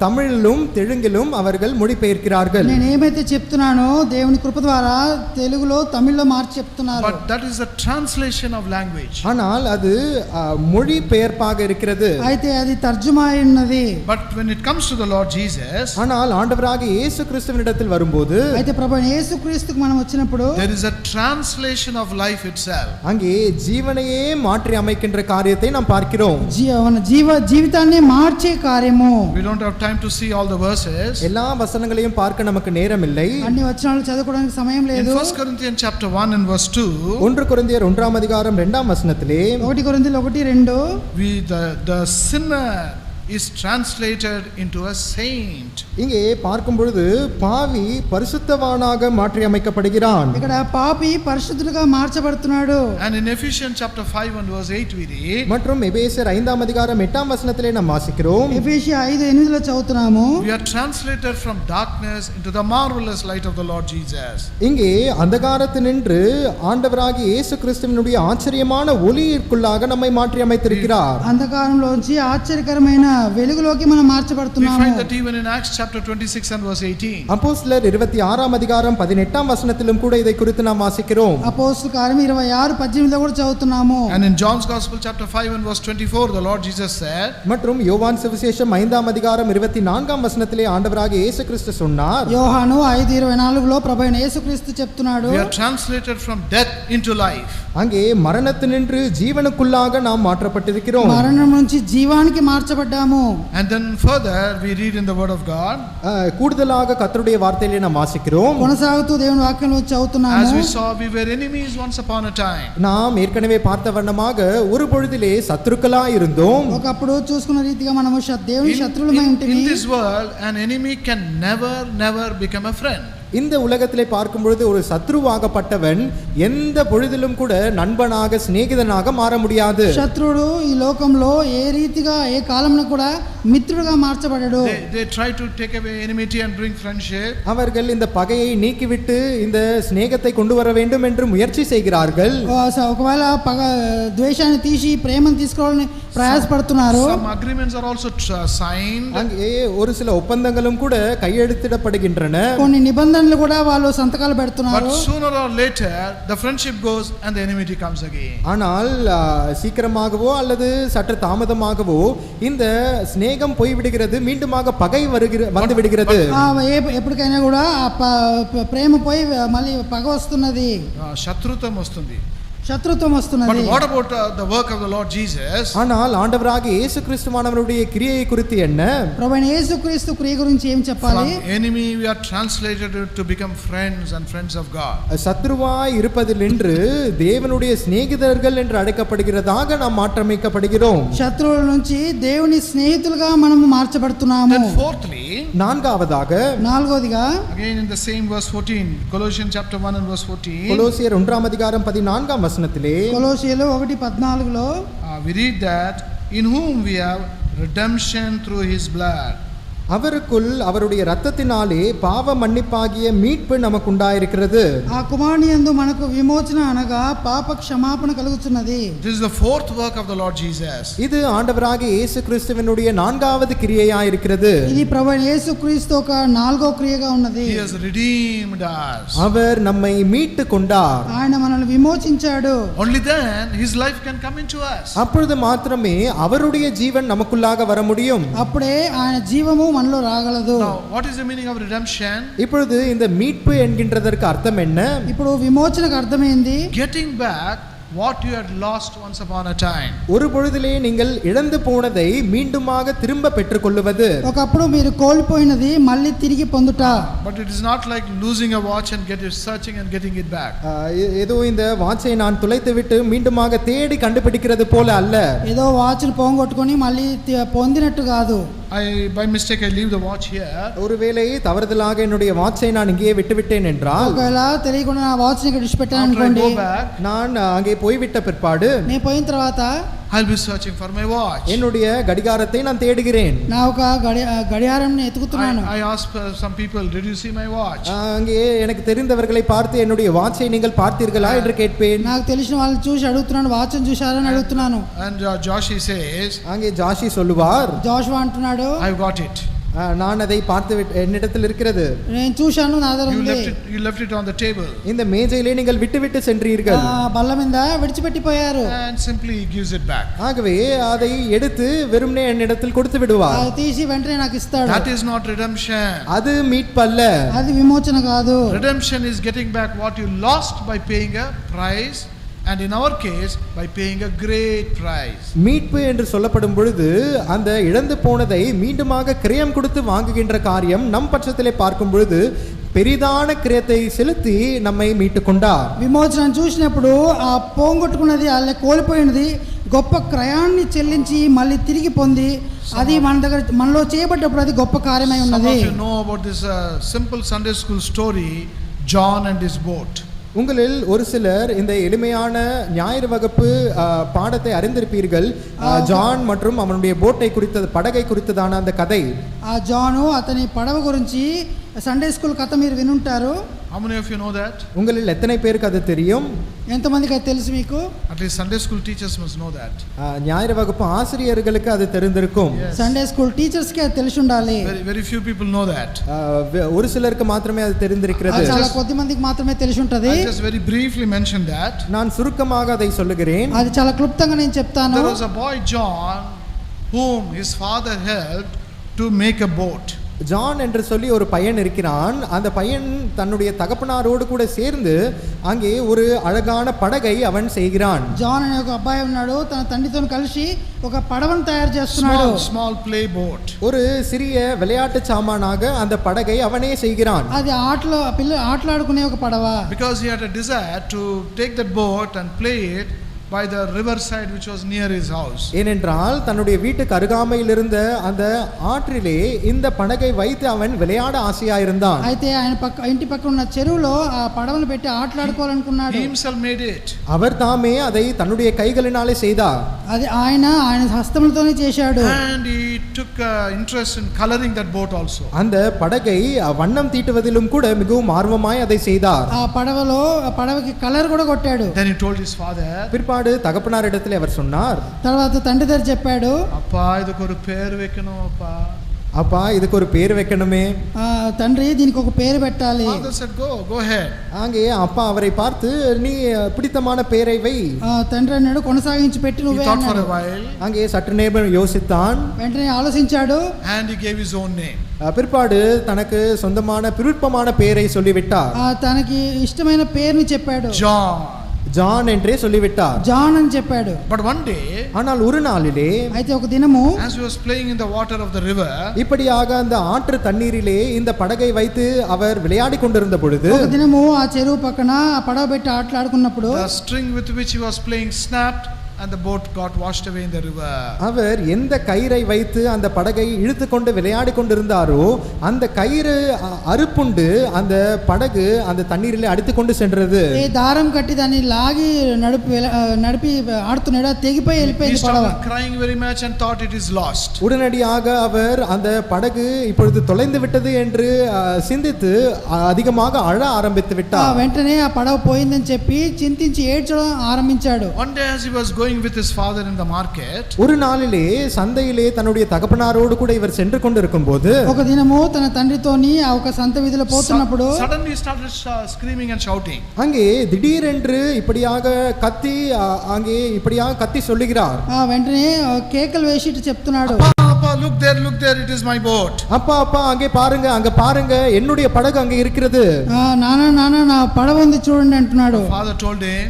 தமிழிலும் தெலுங்கிலும் அவர்கள் மொழிபெயர்க்கிறார்கள். నేను ఏమైతే చెప్తున్నానో దేవుని కృప ద్వారా తెలుగులో తమిళ్లో మార్చి చెప్తున్నారు. But that is a translation of language. ஆனால் அது மொழிபெயர்ப்பாக இருக்கிறது. అయితే అది తర్జుమా అయి ఉన్నది. But when it comes to the Lord Jesus, ஆனால் ஆண்டவராகிய இயேசு கிறிஸ்துவினிடத்தில் வரும்போது అయితే ప్రభువైన యేసుక్రీస్తుకు మనం వచ్చినప్పుడు there is a translation of life itself. அங்கே ஜீவனையே மாற்றி அமைக்கின்ற காரியத்தை நாம் பார்க்கிறோம். మన జీవితాన్ని మార్చే కార్యము. We don't have time to see all the verses. எல்லா வசனங்களையும் பார்க்க நமக்கு நேரம் இல்லை. అన్ని వచనాలు చదువుకోవడానికి సమయం In లేదు. 1 Corinthians chapter 1 and verse 2, 1 கொரிந்தியர் 1ஆம் அதிகாரம் 2ஆம் வசனத்திலே 1 కొరింథీయులు 1:2 the sinner is translated into a saint. இங்கே பார்க்கும் பொழுது பாவி பரிசுத்தவானாக மாற்றி அமைக்கப்படுகிறான். ఇక్కడ పాపి పరిశుద్ధులుగా మార్చబడుతున్నాడు. And in Ephesians chapter 5 and verse 8 we read, மற்றும் எபேசியர் 5ஆம் அதிகாரம் 8ஆம் வசனத்திலே நாம் வாசிக்கிறோம். ఎఫెసీయ 5:8లో చదువుతున్నాము. we are translated from darkness into the marvelous light of the Lord Jesus. இங்கே அந்தகாரத்தினின்று ஆண்டவராகிய இயேசு கிறிஸ்துவினுடைய ஆச்சரியமான ஒளியிற்குள்ளாக நம்மை மாற்றி அமைத்திருக்கிறார். అంధకారంలోంచి ఆశ్చర్యకరమైన వెలుగులోకి మనం We మార్చబడుతున్నాము. find that even in Acts chapter 26 and verse 18. அப்போஸ்தலர் 26ஆம் அதிகாரம் 18ஆம் வசனத்திலும் கூட இதை குறித்து நாம் வாசிக்கிறோம். అపోస్తలుల కార్యం 26:18లో కూడా చదువుతున్నాము. And in John's Gospel chapter 5 and verse 24 the Lord Jesus said, மற்றும் யோவான் சுவிசேஷம் 5ஆம் அதிகாரம் 24ஆம் வசனத்திலே ஆண்டவராகிய இயேசு கிறிஸ்து சொன்னார். యోహాను 5:24లో ప్రభువైన యేసుక్రీస్తు చెప్తున్నాడు. we are translated from death into life. அங்கே மரணத்தினின்று ஜீவனுக்குள்ளாக நாம் மாற்றப்பட்டிருக்கிறோம். మరణం నుంచి జీవానికి మార్చబడ్డాము. And then further we read in the word of God, கூடுதலாக கர்த்தருடைய வார்த்தையிலே நாம் வாசிக்கிறோம். కొనసాగుతూ దేవుని వాక్యంలో చదువుతున్నాము. as we saw we were enemies once upon a time. நாம் ஏற்கனவே பார்த்த வண்ணமாக ஒரு பொழுதிலே சத்துருக்களாய் இருந்தோம். ఒకప్పుడు చూసుకున్న రీతిగా మనము దేవుని శత్రువులమై ఉంటిమి. In this world an enemy can never become a friend. இந்த உலகத்திலே பார்க்கும் பொழுது ஒரு சத்ருவாகப்பட்டவன் எந்த பொழுதிலும் கூட நண்பனாக சிநேகிதனாக மாற முடியாது. శత్రుడు ఈ లోకంలో ఏ రీతిగా ఏ కాలంలో కూడా మిత్రుడుగా మార్చబడడు. They try to take away enmity and bring friendship. அவர்கள் இந்த பகையை நீக்கிவிட்டு இந்த சிநேகத்தை கொண்டு வர வேண்டும் என்று முயற்சி செய்கிறார்கள். ఒకవేళ ద్వేషాన్ని తీసి ప్రేమను తీసుకోవాలని ప్రయాసపడుతున్నారు. Some agreements are also signed. அங்கே ஒரு சில ஒப்பந்தங்களும் கூட கையெழுத்திடப்படுகின்றன. కొన్ని నిబంధనలు కూడా వాళ్ళు సంతకాలు పెడుతున్నారు. But sooner or later the friendship goes and the enmity comes again. ஆனால் சீக்கிரமாகவோ அல்லது சற்று தாமதமாகவோ இந்த சிநேகம் போய்விடுகிறது, மீண்டுமாக பகை வந்து விடுகிறது. ఎప్పటికైనా కూడా ప్రేమ పోయి మళ్ళీ పగ వస్తున్నది, శత్రుత్వం వస్తుంది, శత్రుత్వం వస్తున్నది. But what about the work of the Lord Jesus? ஆனால் ஆண்டவராகிய இயேசு கிறிஸ்துவானவருடைய கிரியையை குறித்து என்ன? ప్రభువైన యేసుక్రీస్తు క్రియ గురించి ఏం చెప్పాలి? From enemy we are translated to become friends and friends of God. சத்ருவாய் இருப்பதினின்று தேவனுடைய சிநேகிதர்கள் என்று அழைக்கப்படுகிறதாக நாம் மாற்றமைக்கப்படுகிறோம். శత్రువుల నుంచి దేవుని స్నేహితులుగా మనము మార్చబడుతున్నాము. Then fourthly, நான்காவதாக నాలుగోదిగా again in the same verse 14, Colossians chapter 1 and verse 14, கொலோசியர் 1ஆம் அதிகாரம் 14ஆம் வசனத்திலே కొలొస్సీయులు 1:14లో we read that in whom we have redemption through his blood. அவருக்குள் அவருடைய இரத்தத்தினாலே பாவ மன்னிப்பாகிய மீட்பு நமக்கு உண்டாயிருக்கிறது. ఆ కుమారుని యందు మనకు విమోచన అనగా పాప క్షమాపణ కలుగుతున్నది. This is the fourth work of the Lord Jesus. இது ஆண்டவராகிய இயேசு கிறிஸ்துவினுடைய நான்காவது கிரியையாய் இருக்கிறது. ఇది ప్రభువైన యేసుక్రీస్తు ఒక నాలుగో క్రియగా ఉన్నది. He has redeemed us. அவர் நம்மை மீட்டு கொண்டார். ఆయన మనల్ని విమోచించాడు. Only then his life can come into us. அப்பொழுது மாத்திரமே அவருடைய ஜீவன் நமக்குள்ளாக வர முடியும். అప్పుడే ఆయన జీవము మనలో రాగలదు. Now what is the meaning of redemption? இப்பொழுது இந்த மீட்பு என்கின்றதற்கு அர்த்தம் என்ன? ఇప్పుడు విమోచనకు అర్థమైంది Getting back what you had lost once upon a time. ஒரு பொழுதிலே நீங்கள் இழந்து போனதை மீண்டுமாக திரும்ப பெற்றுக்கொள்வது. ఒకప్పుడు మీరు కోల్పోయినది మళ్ళీ తిరిగి పొందుట. But it is not like losing a watch and searching and getting it back. ஏதோ இந்த வாட்சை நான் துளைத்துவிட்டு மீண்டுமாக தேடி கண்டுபிடிக்கிறது போல அல்ல. ఏదో వాచ్ను పోగొట్టుకొని మళ్ళీ పొందినట్టు కాదు. By mistake I leave the watch here. ஒருவேளை தவறுதலாக என்னுடைய வாட்சை நான் இங்கேயே விட்டுவிட்டேன் என்றால், ఒకవేళ తెలియకుండా నా వాచ్ని ఇక్కడ విడిచిపెట్టాను After I అనుకోండి, go back, நான் அங்கே போய்விட்ட பிற்பாடு నేను పోయిన తర్వాత I'll be searching for my watch. என்னுடைய கடிகாரத்தை நான் தேடுகிறேன். నా ఒక గడియారం ఎతుకుతున్నాను. I asked some people, did you see my watch? அங்கே எனக்கு தெரிந்தவர்களை பார்த்து என்னுடைய வாட்சை நீங்கள் பார்த்தீர்களா என்று கேட்பேன். నాకు తెలిసిన వాళ్ళని చూసి అడుగుతున్నాను, వాచ్ని చూశారని అడుగుతున్నాను. And Joshi says, அங்கே ஜாஷி சொல்லுவார், జోషువా అంటున్నాడు, I've got it. நான் அதை பார்த்து என்னிடத்தில் இருக்கிறது. నేను చూశాను, నా దగ్గర ఉంది. You left it on the table. இந்த மேஜையிலே நீங்கள் விட்டு சென்றீர்கள். బల్ల మీద విడిచిపెట్టిపోయారు. And simply he gives it back. ஆகவே அதை எடுத்து வெறுமனே என்னிடத்தில் கொடுத்து விடுவார். అది తీసి వెంటనే నాకు ఇస్తాడు. That is not redemption. அது மீட்பல்ல. అది విమోచన కాదు. Redemption is getting back what you lost by paying a price, and in our case by paying a great price. மீட்பு என்று சொல்லப்படும் பொழுது அந்த இழந்து போனதை மீண்டுமாக கிரயம் கொடுத்து வாங்குகின்ற காரியம் நம் பட்சத்திலே பார்க்கும் பொழுது பெரிதான கிரயத்தை செலுத்தி நம்மை மீட்டு கொண்டார். విమోచన చూసినప్పుడు ఆ పోగొట్టుకున్నది అలా కోల్పోయినది గొప్ప క్రయాన్ని చెల్లించి మళ్ళీ తిరిగి పొంది అది మన దగ్గర మనలో చేయబడ్డప్పుడు అది గొప్ప కార్యమై ఉన్నది. Some of you know about this simple Sunday school story, John and his boat. உங்களில் ஒரு சிலர் இந்த எளிமையான ஞாயிறு வகுப்பு பாடத்தை அறிந்திருப்பீர்கள். ஜான் மற்றும் அவனுடைய போட்டை குறித்தது, படகை குறித்ததான அந்த கதை. ఆ జాను అతని పడవ గురించి సండే స్కూల్ కథ మీరు వినుంటారు. How many of you know that? உங்களில் எத்தனை பேருக்கு அது தெரியும்? ఎంతమందికి అది తెలుసు మీకు? At least Sunday school teachers must know that. ஞாயிறு வகுப்பு ஆசிரியர்களுக்கு அது தெரிந்திருக்கும். సండే స్కూల్ టీచర్స్ కి అది తెలిసి ఉండాలి. Very few people know that. ஒரு சிலருக்கு மாத்திரமே அது தெரிந்திருக்கிறது. చాలా కొద్ది మందికి మాత్రమే తెలిసి ఉంటది. I just very briefly mention that. நான் சுருக்கமாக அதை சொல்லுகிறேன். అది చాలా క్లుప్తంగా నేను చెప్తాను. There was a boy John whom his father helped to make a boat. John என்று சொல்லி ஒரு பையன் இருக்கிறான். அந்த பையன் தன்னுடைய தகப்பனாரோடு கூட சேர்ந்து அங்கே ஒரு அழகான படகை அவன் செய்கிறான். జాన్ అనే ఒక అబ్బాయి ఉన్నాడు, తన తండ్రితో కలిసి ఒక పడవను తయారు చేస్తున్నాడు. Small play boat. ஒரு சிறிய விளையாட்டு சாமானாக அந்த படகை அவனே செய்கிறான். అది పిల్లలు ఆటలాడుకునే ఒక పడవ. Because he had a desire to take that boat and play it by the river side which was near his house. ஏனென்றால் தன்னுடைய வீட்டுக்கு அருகாமையில் இருந்த அந்த ஆற்றிலே இந்த படகை வைத்து அவன் விளையாட ஆசையா இருந்தான். అయితే ఆయన ఇంటి పక్కన ఉన్న చెరువులో ఆ పడవను పెట్టి ఆటలాడుకోవాలనుకున్నాడు. He himself made it. அவர் தாமே அதை தன்னுடைய கைகளினாலே செய்தார். అది ఆయన హస్తములతోనే చేశాడు. And he took interest in coloring that boat also. அந்த படகை வண்ணம் தீட்டுவதிலும் கூட மிகவும் ஆர்வமாய் அதை செய்தார். ఆ పడవకి కలర్ కూడా కొట్టాడు. Then he told his father, தகப்பனாரிடத்தில் அவர் சொன்னார், తర్వాత తండ్రి దగ్గర చెప్పాడు, அப்பா இதுக்கு ஒரு பேர் வைக்கணும் அப்பா. அப்பா இதுக்கு ஒரு பேர் வைக்கணுமே. తండ్రి దీనికి ఒక పేరు పెట్టాలి. Father said go ahead. அங்கே அப்பா அவரை பார்த்து நீ பிடித்தமான பெயரை வை. తండ్రి అన్నాడు కొనసాగించి పెట్టి నువ్వే అన్నాడు. அங்கே சற்று நேரம் யோசித்தான். వెంటనే ఆలోచించాడు. And he gave his own name. பிற்பாடு தனக்கு சொந்தமான விருப்பமான பெயரை சொல்லிவிட்டார். తనకి ఇష్టమైన పేరుని చెప్పాడు. ஜான் என்றே சொல்லிவிட்டார். జాన్ అని చెప్పాడు. But one day, ஆனால் ஒரு நாளிலே, అయితే ఒక దినము, as he was playing in the water of the river, இப்படியாக அந்த ஆற்று தண்ணீரிலே இந்த படகை வைத்து அவர் விளையாடி கொண்டிருந்த பொழுது, ఒక దినము ఆ చెరువు పక్కన ఆ పడవ పెట్టి ఆటలాడుకున్నప్పుడు the string with which he was playing snapped and the boat got washed away in the river. அவர் எந்த கயிறை வைத்து அந்த படகை இழுத்து கொண்டு விளையாடி கொண்டிருந்தாரோ அந்த கயிறு அறுப்புண்டு அந்த படகு அந்த தண்ணீரிலே அடித்து கொண்டு சென்றது. ఏ దారం కట్టి దాన్ని లాగి నడిపి ఆడుతున్నాడు, తెగిపోయి వెళ్ళిపోయింది పడవ. Crying very much and thought it is lost. உடனடியாக அவர் அந்த படகு இப்பொழுது தொலைந்து விட்டது என்று சிந்தித்து அதிகமாக அழ ஆரம்பித்து விட்டார். వెంటనే ఆ పడవ పోయిందని చెప్పి చింతించి ఏడ్చడం ఆరంభించాడు. One day as he was going with his father in the market, ஒரு நாளிலே சந்தையிலே தன்னுடைய தகப்பனாரோடு கூட இவர் சென்று கொண்டிருக்கும்போது, ఒక దినము తన తండ్రితోని ఆ ఒక సంత వీధిలో పోతున్నప్పుడు suddenly started screaming and shouting. அங்கே திடீரென்று இப்படியாக கத்தி சொல்லுகிறார். వెంటనే కేకలు వేసి ఇటు చెప్తున్నాడు, அப்பா look there it is my boat. அப்பா அங்கே பாருங்க என்னுடைய படகு அங்கே இருக்கிறது. నాన్న నా పడవ ఉంది చూడండి అంటున్నాడు. Father told him,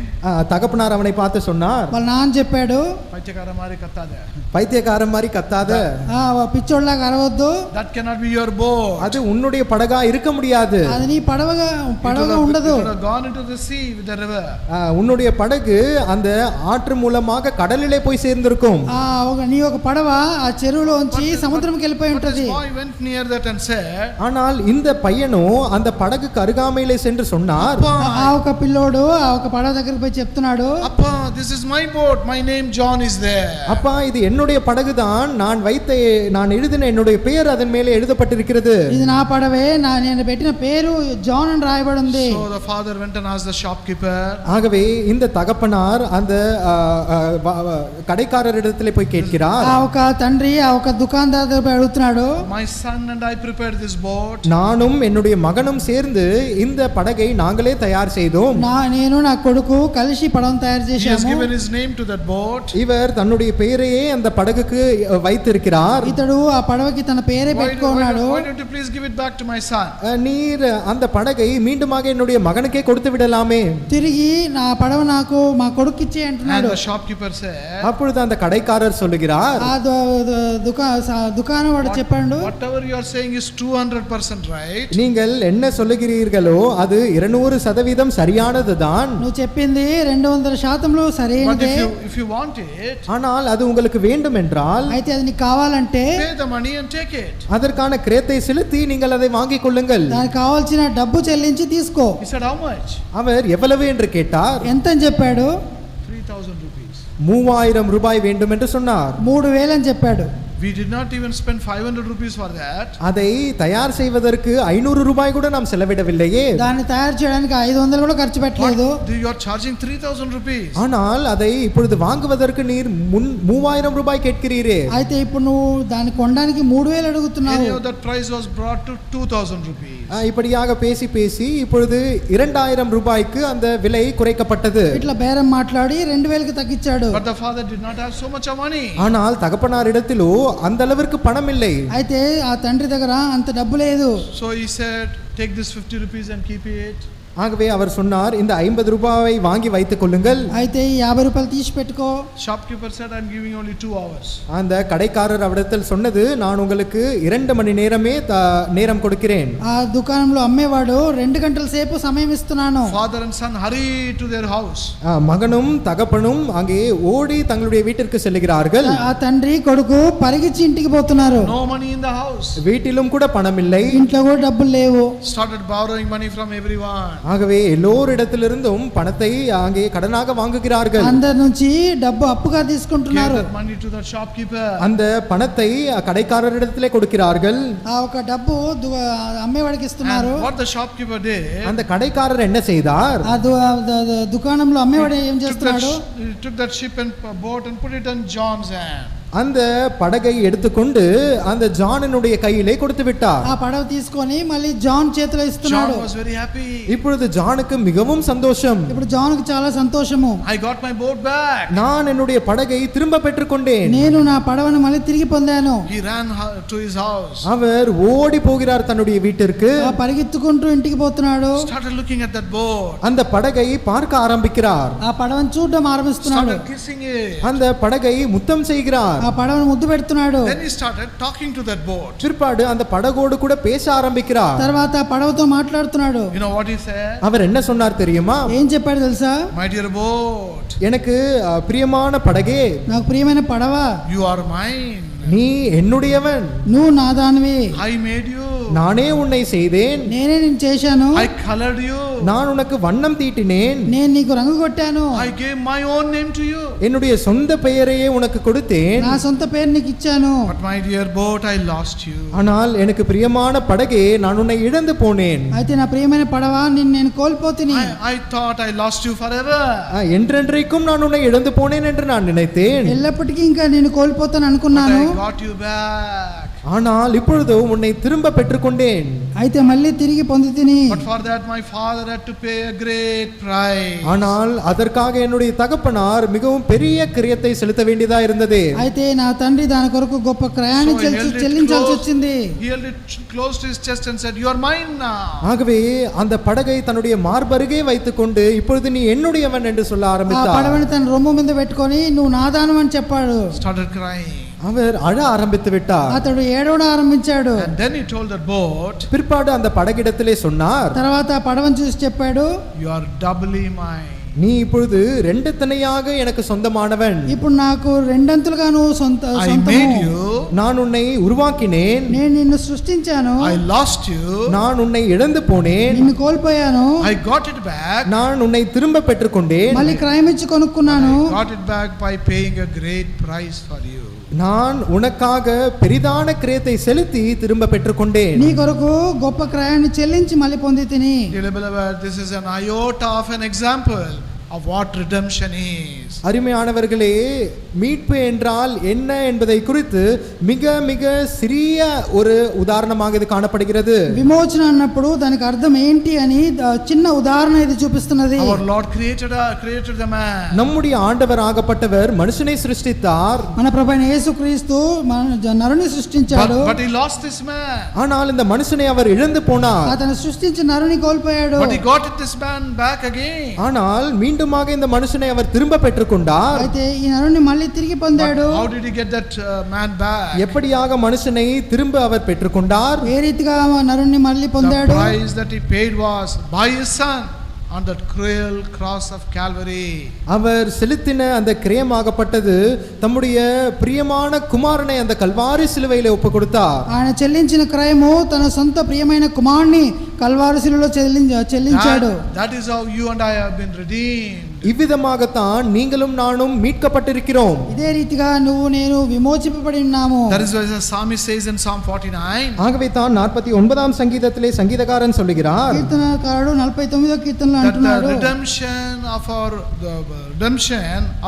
தகப்பனார் அவனை பார்த்து சொன்னார், వాళ్ళ నాన్న చెప్పాడు, பைத்தியக்காரன் மாதிரி கத்தாத, పిచ్చోళ్ళగా అరవద్దు, that cannot be your boat. அது உன்னுடைய படகா இருக்க முடியாது, అది నీ పడవగా ఉండదు. You would have gone into the sea with the river. உன்னுடைய படகு அந்த ஆற்று மூலமாக கடலிலே போய் சேர்ந்திருக்கும். నీ ఒక పడవ ఆ చెరువులోంచి సముద్రంకి వెళ్ళిపోయి ఉంటది. But this boy went near that and said, ஆனால் இந்த பையனோ அந்த படகுக்கு அருகாமையிலே சென்று சொன்னார், ఆ ఒక పిల్లోడు ఆ ఒక పడవ దగ్గరికి పోయి చెప్తున్నాడు, அப்பா this is my boat, my name John is there. அப்பா இது என்னுடைய படகுதான், நான் எழுதின என்னுடைய பெயர் அதன் மேலே எழுதப்பட்டிருக்கிறது. ఇది నా పడవే, నేను పెట్టిన పేరు జాన్ అని రాయబడి ఉంది. So the father went and asked the shopkeeper. ஆகவே இந்த தகப்பனார் அந்த கடைக்காரரிடத்திலே போய் கேட்கிறார். ఆ ఒక తండ్రి ఆ ఒక దుకాణదారు దగ్గర అడుగుతున్నాడు, My son and I prepared this boat. நானும் என்னுடைய மகனும் சேர்ந்து இந்த படகை நாங்களே தயார் செய்தோம். నేను నా కొడుకు కలిసి పడవను తయారు He has చేశాము. given his name to that boat. இவர் தன்னுடைய பெயரையே அந்த படகுக்கு வைத்திருக்கிறார். ఇతడు ఆ పడవకి తన పేరే పెట్టుకున్నాడు. Why don't you please give it back to my son? நீர் அந்த படகை மீண்டுமாக என்னுடைய மகனுக்கே கொடுத்து விடலாமே. తిరిగి నా పడవ నాకు మా కొడుకు ఇచ్చే And అంటున్నాడు. the shopkeeper said, அப்பொழுது அந்த கடைக்காரர் சொல்லுகிறார், ఆ దుకాణం వాడు చెప్పాడు, whatever you are saying is 200% right. நீங்கள் என்ன சொல்லுகிறீர்களோ அது 200% சரியானதுதான். నువ్వు చెప్పింది 200% But సరైనదే. if you want it, ஆனால் அது உங்களுக்கு வேண்டும் என்றால் అయితే అది నీకు కావాలంటే pay the money and take it. அதற்கான கிரயத்தை செலுத்தி நீங்கள் அதை வாங்கிக் கொள்ளுங்கள். దానికి కావాల్సిన డబ్బు చెల్లించి తీసుకో. He said, how much? அவர் எவ்வளவு என்று கேட்டார். ఎంత అని చెప్పాడు? 3,000 rupees. 3000 ரூபாய் வேண்டும் என்று சொன்னார். 3000 అని చెప్పాడు. We did not even spend 500 rupees for that. அதை தயார் செய்வதற்கு 500 ரூபாய் கூட நாம் செலவிடவில்லையே. దాన్ని తయారు చేయడానికి 500 కూడా ఖర్చు పెట్టలేదు. You are charging 3,000 rupees. ஆனால் அதை இப்பொழுது வாங்குவதற்கு நீர் 3000 ரூபாய் கேட்கிறீரே. అయితే ఇప్పుడు నువ్వు దాన్ని కొనడానికి 3000 అడుగుతున్నావు. Anyhow, that price was brought to 2,000 rupees. இப்படியாக பேசி பேசி இப்பொழுது 2000 ரூபாய்க்கு அந்த விலை குறைக்கப்பட்டது. ఇట్లా బేరం మాట్లాడి 2000కి తగ్గించాడు. But the father did not have so much of money. ஆனால் தகப்பனாரிடத்திலோ அந்த அளவிற்கு பணம் இல்லை. అయితే ఆ తండ్రి దగ్గర అంత డబ్బు లేదు. So he said, take this 50 rupees and keep it. ஆகவே அவர் சொன்னார், இந்த 50 ரூபாயை வாங்கி வைத்துக் கொள்ளுங்கள். అయితే ఈ 50 రూపాయలు తీసి పెట్టుకో. Shopkeeper said, I'm giving only 2 hours. அந்த கடைக்காரர் அவரிடத்தில் சொன்னது, நான் உங்களுக்கு 2 மணி நேரமே நேரம் கொடுக்கிறேன். ఆ దుకాణంలో అమ్మేవాడు 2 గంటల సేపు సమయం ఇస్తున్నాను. Father and son hurry to their house. மகனும் தகப்பனும் அங்கே ஓடி தங்களுடைய வீட்டிற்கு செல்கிறார்கள். ఆ తండ్రి కొడుకు పరిగెత్తి ఇంటికి పోతున్నారు. No money in the house. வீட்டிலும் கூட பணம் இல்லை. ఇంట్లో కూడా డబ్బులు లేవు. Started borrowing money from everyone. ஆகவே எல்லோரிடத்திலிருந்தும் பணத்தை அங்கே கடனாக வாங்குகிறார்கள். అందరి నుంచి డబ్బు అప్పుగా తీసుకుంటున్నారు. Gave that money to the shopkeeper. அந்த பணத்தை கடைக்காரரிடத்திலே கொடுக்கிறார்கள். ఆ ఒక డబ్బు అమ్మేవాడికి ఇస్తున్నారు. And what the shopkeeper did, அந்த கடைக்காரர் என்ன செய்தார்? ఆ దుకాణంలో అమ్మేవాడు ఏం చేస్తున్నాడు? he took that ship and boat and put it in John's hand. அந்த படகை எடுத்துக்கொண்டு அந்த ஜானினுடைய கையிலே கொடுத்து விட்டார். ఆ పడవ తీసుకొని మళ్ళీ జాన్ చేతిలో ఇస్తున్నాడు. John was very happy. இப்பொழுது ஜானுக்கு மிகவும் சந்தோஷம். ఇప్పుడు జాన్కి చాలా సంతోషము. I got my boat back. நான் என்னுடைய படகை திரும்ப பெற்றுக்கொண்டேன். నేను నా పడవను మళ్ళీ తిరిగి పొందాను. He ran to his house. அவர் ஓடி போகிறார் தன்னுடைய வீட்டிற்கு. ఆ పరిగెత్తుకుంటూ ఇంటికి పోతున్నాడు. Started looking at that boat. அந்த படகை பார்க்க ஆரம்பிக்கிறார். ఆ పడవను చూడడం ఆరంభిస్తున్నాడు. Started kissing it. அந்த படகை முத்தம் செய்கிறார். ఆ పడవను ముద్దు పెడుతున్నాడు. Then he started talking to that boat. பிற்பாடு அந்த படகோடு கூட பேச ஆரம்பிக்கிறார். తర్వాత పడవతో మాట్లాడుతున్నాడు. You know what he said? அவர் என்ன சொன்னார் தெரியுமா? ఏం చెప్పాడు తెలుసా? My dear boat, எனக்கு பிரியமான படகே, నాకు ప్రియమైన పడవ, you are mine. நீ என்னுடையவன். నువ్వు నా దానివి. I made you. நானே உன்னை செய்தேன். నేనే నిన్ను చేశాను. I colored you. நான் உனக்கு வண்ணம் தீட்டினேன். నేను నీకు రంగు కొట్టాను. I gave my own name to you. என்னுடைய சொந்த பெயரையே உனக்கு கொடுத்தேன். నా సొంత పేరు నీకు ఇచ్చాను. But my dear boat, I lost you. ஆனால் எனக்கு பிரியமான படகே, நான் உன்னை இழந்து போனேன். అయితే నా ప్రియమైన పడవ నిన్ను నేను కోల్పోతిని. I thought I lost you forever. என்றென்றைக்கும் நான் உன்னை இழந்து போனேன் என்று நான் நினைத்தேன். ఎల్లప్పటికీ ఇంకా నేను కోల్పోతాను But అనుకున్నాను. I got you back. ஆனால் இப்பொழுது உன்னை திரும்ப பெற்றுக்கொண்டேன். అయితే మళ్ళీ తిరిగి పొందితిని. But for that my father had to pay a great price. ஆனால் அதற்காக என்னுடைய தகப்பனார் மிகவும் பெரிய கிரியத்தை செலுத்த வேண்டியதா இருந்தது. అయితే నా తండ్రి దాని కొరకు గొప్ప క్రయాన్ని చెల్లించాల్సి వచ్చింది. He held it close to his chest and said, you are mine now. ஆகவே அந்த படகை தன்னுடைய மார்பருகே வைத்துக்கொண்டு இப்பொழுது நீ என்னுடையவன் என்று சொல்ல ఆ ஆரம்பித்தார். పడవని తన రొమ్ము మీద పెట్టుకొని నువ్వు నాదానం అని చెప్పాడు. Started crying. அவர் அழ ஆரம்பித்து விட்டார். అతడు ఏడవడం ఆరంభించాడు. And then he told that boat, பிற்பாடு அந்த படகிடத்திலே சொன்னார், తర్వాత ఆ పడవని చూసి చెప్పాడు, you are doubly mine. நீ இப்பொழுது ரெண்டுத்தனையாக எனக்கு சொந்தமானவன். ఇప్పుడు నాకు రెండంతులుగా నువ్వు I సొంతము. made you. நான் உன்னை உருவாக்கினேன். నేను నిన్ను సృష్టించాను. I lost you. நான் உன்னை இழந்து போனேன். నిన్ను కోల్పోయాను. I got it back. நான் உன்னை திரும்ப பெற்றுக்கொண்டேன். మళ్ళీ క్రయమిచ్చి కొనుక్కున్నాను. I got it back by paying a great price for you. நான் உனக்காக பெரிதான கிரயத்தை செலுத்தி திரும்ப பெற்றுக்கொண்டேன். నీ కొరకు గొప్ప క్రయాన్ని చెల్లించి మళ్ళీ పొంది తిని. Dear beloved, this is an iota of an example of what redemption is. அருமையானவர்களே, மீட்பு என்றால் என்ன என்பதை குறித்து மிக மிக சிறிய ஒரு உதாரணமாக இது காணப்படுகிறது. విమోచన అన్నప్పుడు దానికి అర్థం ఏంటి అని చిన్న ఉదాహరణ ఇది చూపిస్తున్నది. Our Lord created the man. நம்முடைய ஆண்டவர் ஆகப்பட்டவர் மனுஷனை சிருஷ்டித்தார். మన ప్రభువైన యేసుక్రీస్తు నరుని సృష్టించాడు. But he lost this man. ஆனால் இந்த மனுஷனை அவர் இழந்து போனார். అతను సృష్టించిన నరుని కోల్పోయాడు. But he got this man back again. ஆனால் மீண்டுமாக இந்த மனுஷனை அவர் திரும்ப பெற்றுக்கொண்டார். అయితే ఈ నరుని మళ్ళీ తిరిగి పొందాడు. How did he get that man back? எப்படியாக మనుషனை திரும்ப அவர் பெற்றுக்கொண்டார்? ఏ రీతిగా నరుని మళ్ళీ The పొందాడు? price that he paid was by his son on that cruel cross of Calvary. அவர் செலுத்தின அந்த கிரயமாகப்பட்டது தம்முடைய பிரியமான குமாரனை அந்த கல்வாரி சிலுவையிலே ஒப்பு கொடுத்தார். ఆయన చెల్లించిన క్రయము తన సొంత ప్రియమైన కుమారుని కల్వారి శిలువలో చెల్లించాడు. That is how you and I have been redeemed. இவ்விதமாகத்தான் நீங்களும் நானும் மீட்கப்பட்டிருக்கிறோம். ఇదే రీతిగా నువ్వు నేను విమోచింపబడి ఉన్నాము. That is why the psalmist says in Psalm 49. ஆகவே தான் 49ஆம் சங்கீதத்திலே சங்கீதக்காரன் சொல்லுகிறார், కీర్తనకారుడు 49వ కీర్తనలో That అంటున్నాడు, the redemption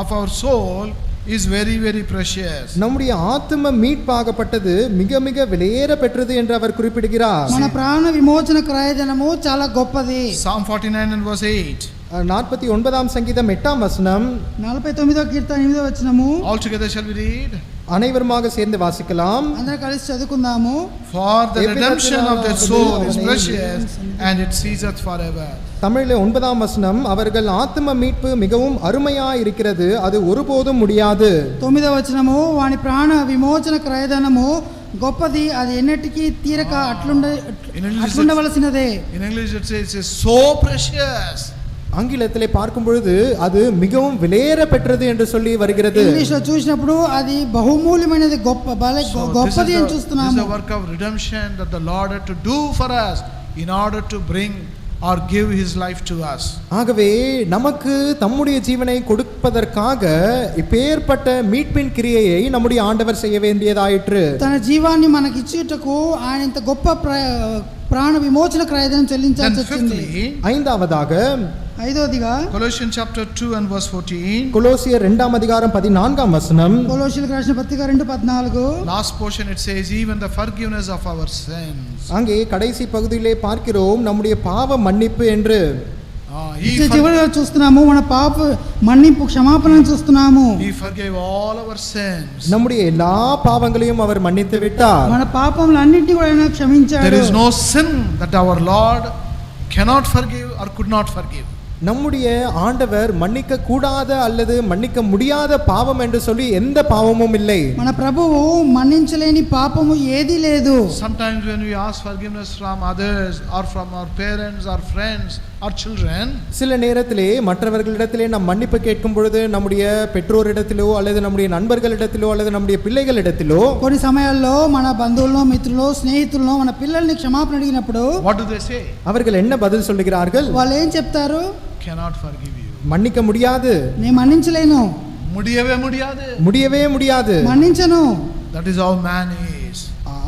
of our soul is very very precious. நம்முடைய ஆத்தும மீட்பாகப்பட்டது மிக மிக விலையேற பெற்றது என்று அவர் குறிப்பிடுகிறார். మన ప్రాణ విమోచన క్రయధనము చాలా గొప్పది. Psalm 49 and verse 8. 49ஆம் சங்கீதம் 8ஆம் வசனம். 49వ కీర్తన 8వ వచనము. All together shall we read? அனைவருமாக சேர்ந்து வாசிக்கலாம். అందరం కలిసి చదువుకుందాము. For the redemption of their soul is precious and it ceaseth forever. தமிழில் 9ஆம் வசனம், அவர்கள் ஆத்தும மீட்பு மிகவும் அருமையாய் இருக்கிறது, அது ஒருபோதும் முடியாது. 9వ వచనము, వాని ప్రాణ విమోచన క్రయధనము గొప్పది, అది ఎన్నటికీ తీరక అట్లుండవలసినదే. In English it says it's so precious. ஆங்கிலத்திலே பார்க்கும் பொழுது அது மிகவும் விலையேற பெற்றது என்று சொல்லி வருகிறது. ఇంగ్లీష్ లో చూసినప్పుడు అది బహుమూల్యమైనది, గొప్పది అని చూస్తున్నాము. This is the work of redemption that the Lord had to do for us in order to bring or give his life to us. ஆகவே நமக்கு தம்முடைய ஜீவனை கொடுப்பதற்காக இப்பேற்பட்ட மீட்பின் கிரியையை நம்முடைய ஆண்டவர் செய்ய வேண்டியதாயிற்று. తన జీవాన్ని మనకి ఇచ్చుటకు ఆయన ఇంత గొప్ప ప్రాణ విమోచన క్రయధనం చెల్లించాల్సి వచ్చింది. ஐந்தாவதாக ఐదోదిగా Colossians chapter 2 and verse 14. கொலோசியர் 2ஆம் அதிகாரம் 14ஆம் வசனம். కొలొస్సీయులకు రాసిన పత్రిక 2:14. Last portion it says even the forgiveness of our sins. அங்கே கடைசி பகுதியிலே பார்க்கிறோம் நம்முடைய பாவ மன்னிப்பு என்று. చివరిగా చూస్తున్నాము మన పాప మన్నింపు క్షమాపణను చూస్తున్నాము. He forgave all our sins. நம்முடைய எல்லா பாவங்களையும் அவர் மன்னித்து விட்டார். మన పాపములన్నిటిని కూడా ఆయన క్షమించాడు. There is no sin that our Lord cannot forgive or could not forgive. நம்முடைய ஆண்டவர் மன்னிக்க கூடாத அல்லது மன்னிக்க முடியாத பாவம் என்று சொல்லி எந்த பாவமும் இல்லை. మన ప్రభువు మన్నించలేని పాపము ఏదీ లేదు. Sometimes when we ask forgiveness from others or from our parents or friends or children, சில நேரத்திலே மற்றவர்களிடத்திலே நாம் மன்னிப்பு கேட்கும் பொழுது நம்முடைய பெற்றோரிடத்திலோ அல்லது நம்முடைய நண்பர்களிடத்திலோ அல்லது நம்முடைய பிள்ளைகளிடத்திலோ కొన్ని సమయాల్లో మన బంధువుల్లో మిత్రుల్లో స్నేహితుల్లో మన పిల్లల్ని క్షమాపణ అడిగినప్పుడు what do they say? அவர்கள் என்ன பதில் சொல்லுகிறார்கள்? వాళ్ళు ఏం చెప్తారు? Cannot forgive you. மன்னிக்க முடியாது, నేను మన్నించలేను, முடியவே முடியாது. మన్నించను. That is how man is.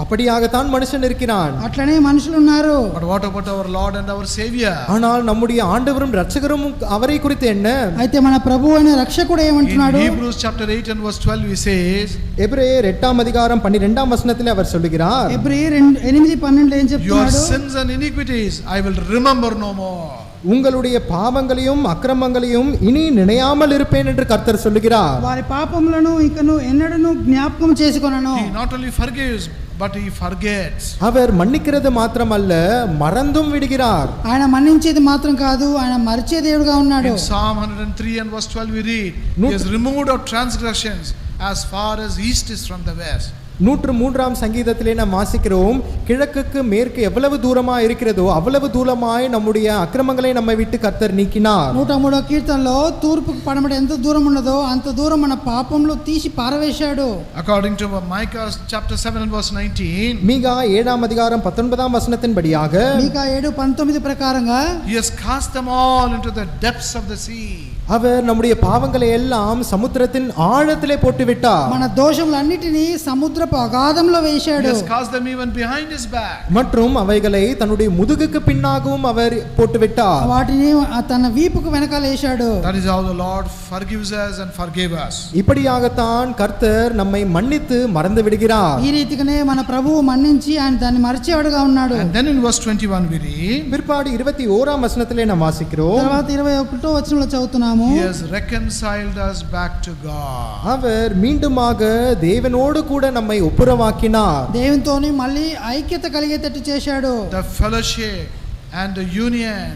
அப்படியாகத்தான் மனுஷன் இருக்கிறான். అట్లనే మనుషులు ఉన్నారు. But what about our Lord and our Savior? ஆனால் நம்முடைய ஆண்டவரும் இரட்சகரும் அவரை குறித்து என்ன? అయితే మన ప్రభువు అయిన రక్షకుడు ఏమంటున్నాడు? In Hebrews chapter 8 and verse 12 he says, எபிரேயர் 8ஆம் அதிகாரம் 12ஆம் வசனத்திலே அவர் சொல்லுகிறார், ఎబ్రీ 8:12 ఏం your చెప్తున్నాడు? sins and iniquities I will remember no more. உங்களுடைய பாவங்களையும் அக்கிரமங்களையும் இனி நினையாமல் இருப்பேன் என்று கர்த்தர் சொல்லுகிறார். వారి పాపములను ఇంకను ఎన్నడను జ్ఞాపకం చేసుకొనను. He not only forgives but he forgets. அவர் மன்னிக்கிறது மாத்திரமல்ல, மறந்தும் விடுகிறார். ఆయన మన్నించేది మాత్రం కాదు, ఆయన మరిచే దేవుడుగా ఉన్నాడు. In Psalm 103 and verse 12 we read, he has removed our transgressions as far as east is from the west. 103ஆம் சங்கீதத்திலே நாம் வாசிக்கிறோம், கிழக்குக்கு மேற்கு எவ்வளவு தூரமாய் இருக்கிறதோ அவ்வளவு தூரமாய் நம்முடைய அக்கிரமங்களை நம்மை விட்டு கர்த்தர் நீக்கினார். 103వ కీర్తనలో తూర్పుకు పడమట ఎంత దూరం ఉన్నదో అంత దూరం మన పాపంలో తీసి పారవేశాడు. According to Micah chapter 7 and verse 19, மீகா 7ஆம் அதிகாரம் 19ஆம் வசனத்தின்படியாக మీకా 7:19 ప్రకారంగా he has cast them all into the depths of the sea. அவர் நம்முடைய பாவங்களை எல்லாம் சமுத்திரத்தின் ஆழத்திலே போட்டுவிட்டார். మన దోషములన్నిటినీ సముద్రపు అగాధంలో He వేశాడు. has cast them even behind his back. மற்றும் அவைகளை தன்னுடைய முதுகுக்கு பின்னாகவும் அவர் போட்டுவிட்டார். వాటిని తన వీపుకు వెనకాల వేశాడు. That is how the Lord forgives us and forgave us. இப்படியாகத்தான் கர்த்தர் நம்மை மன்னித்து மறந்து விடுகிறார். ఈ రీతిగానే మన ప్రభువు మన్నించి ఆయన దాన్ని మరిచేవాడుగా ఉన్నాడు. And then in verse 21 we read, பிற்பாடு 21ஆம் வசனத்திலே நாம் வாசிக்கிறோம், తర్వాత 21వ వచనంలో చదువుతున్నాము, He has reconciled us back to God. அவர் மீண்டுமாக தேவனோடு கூட நம்மை ஒப்புரவாக்கினார். దేవునితోని మళ్ళీ ఐక్యత కలిగేటట్టు చేశాడు. The fellowship and the union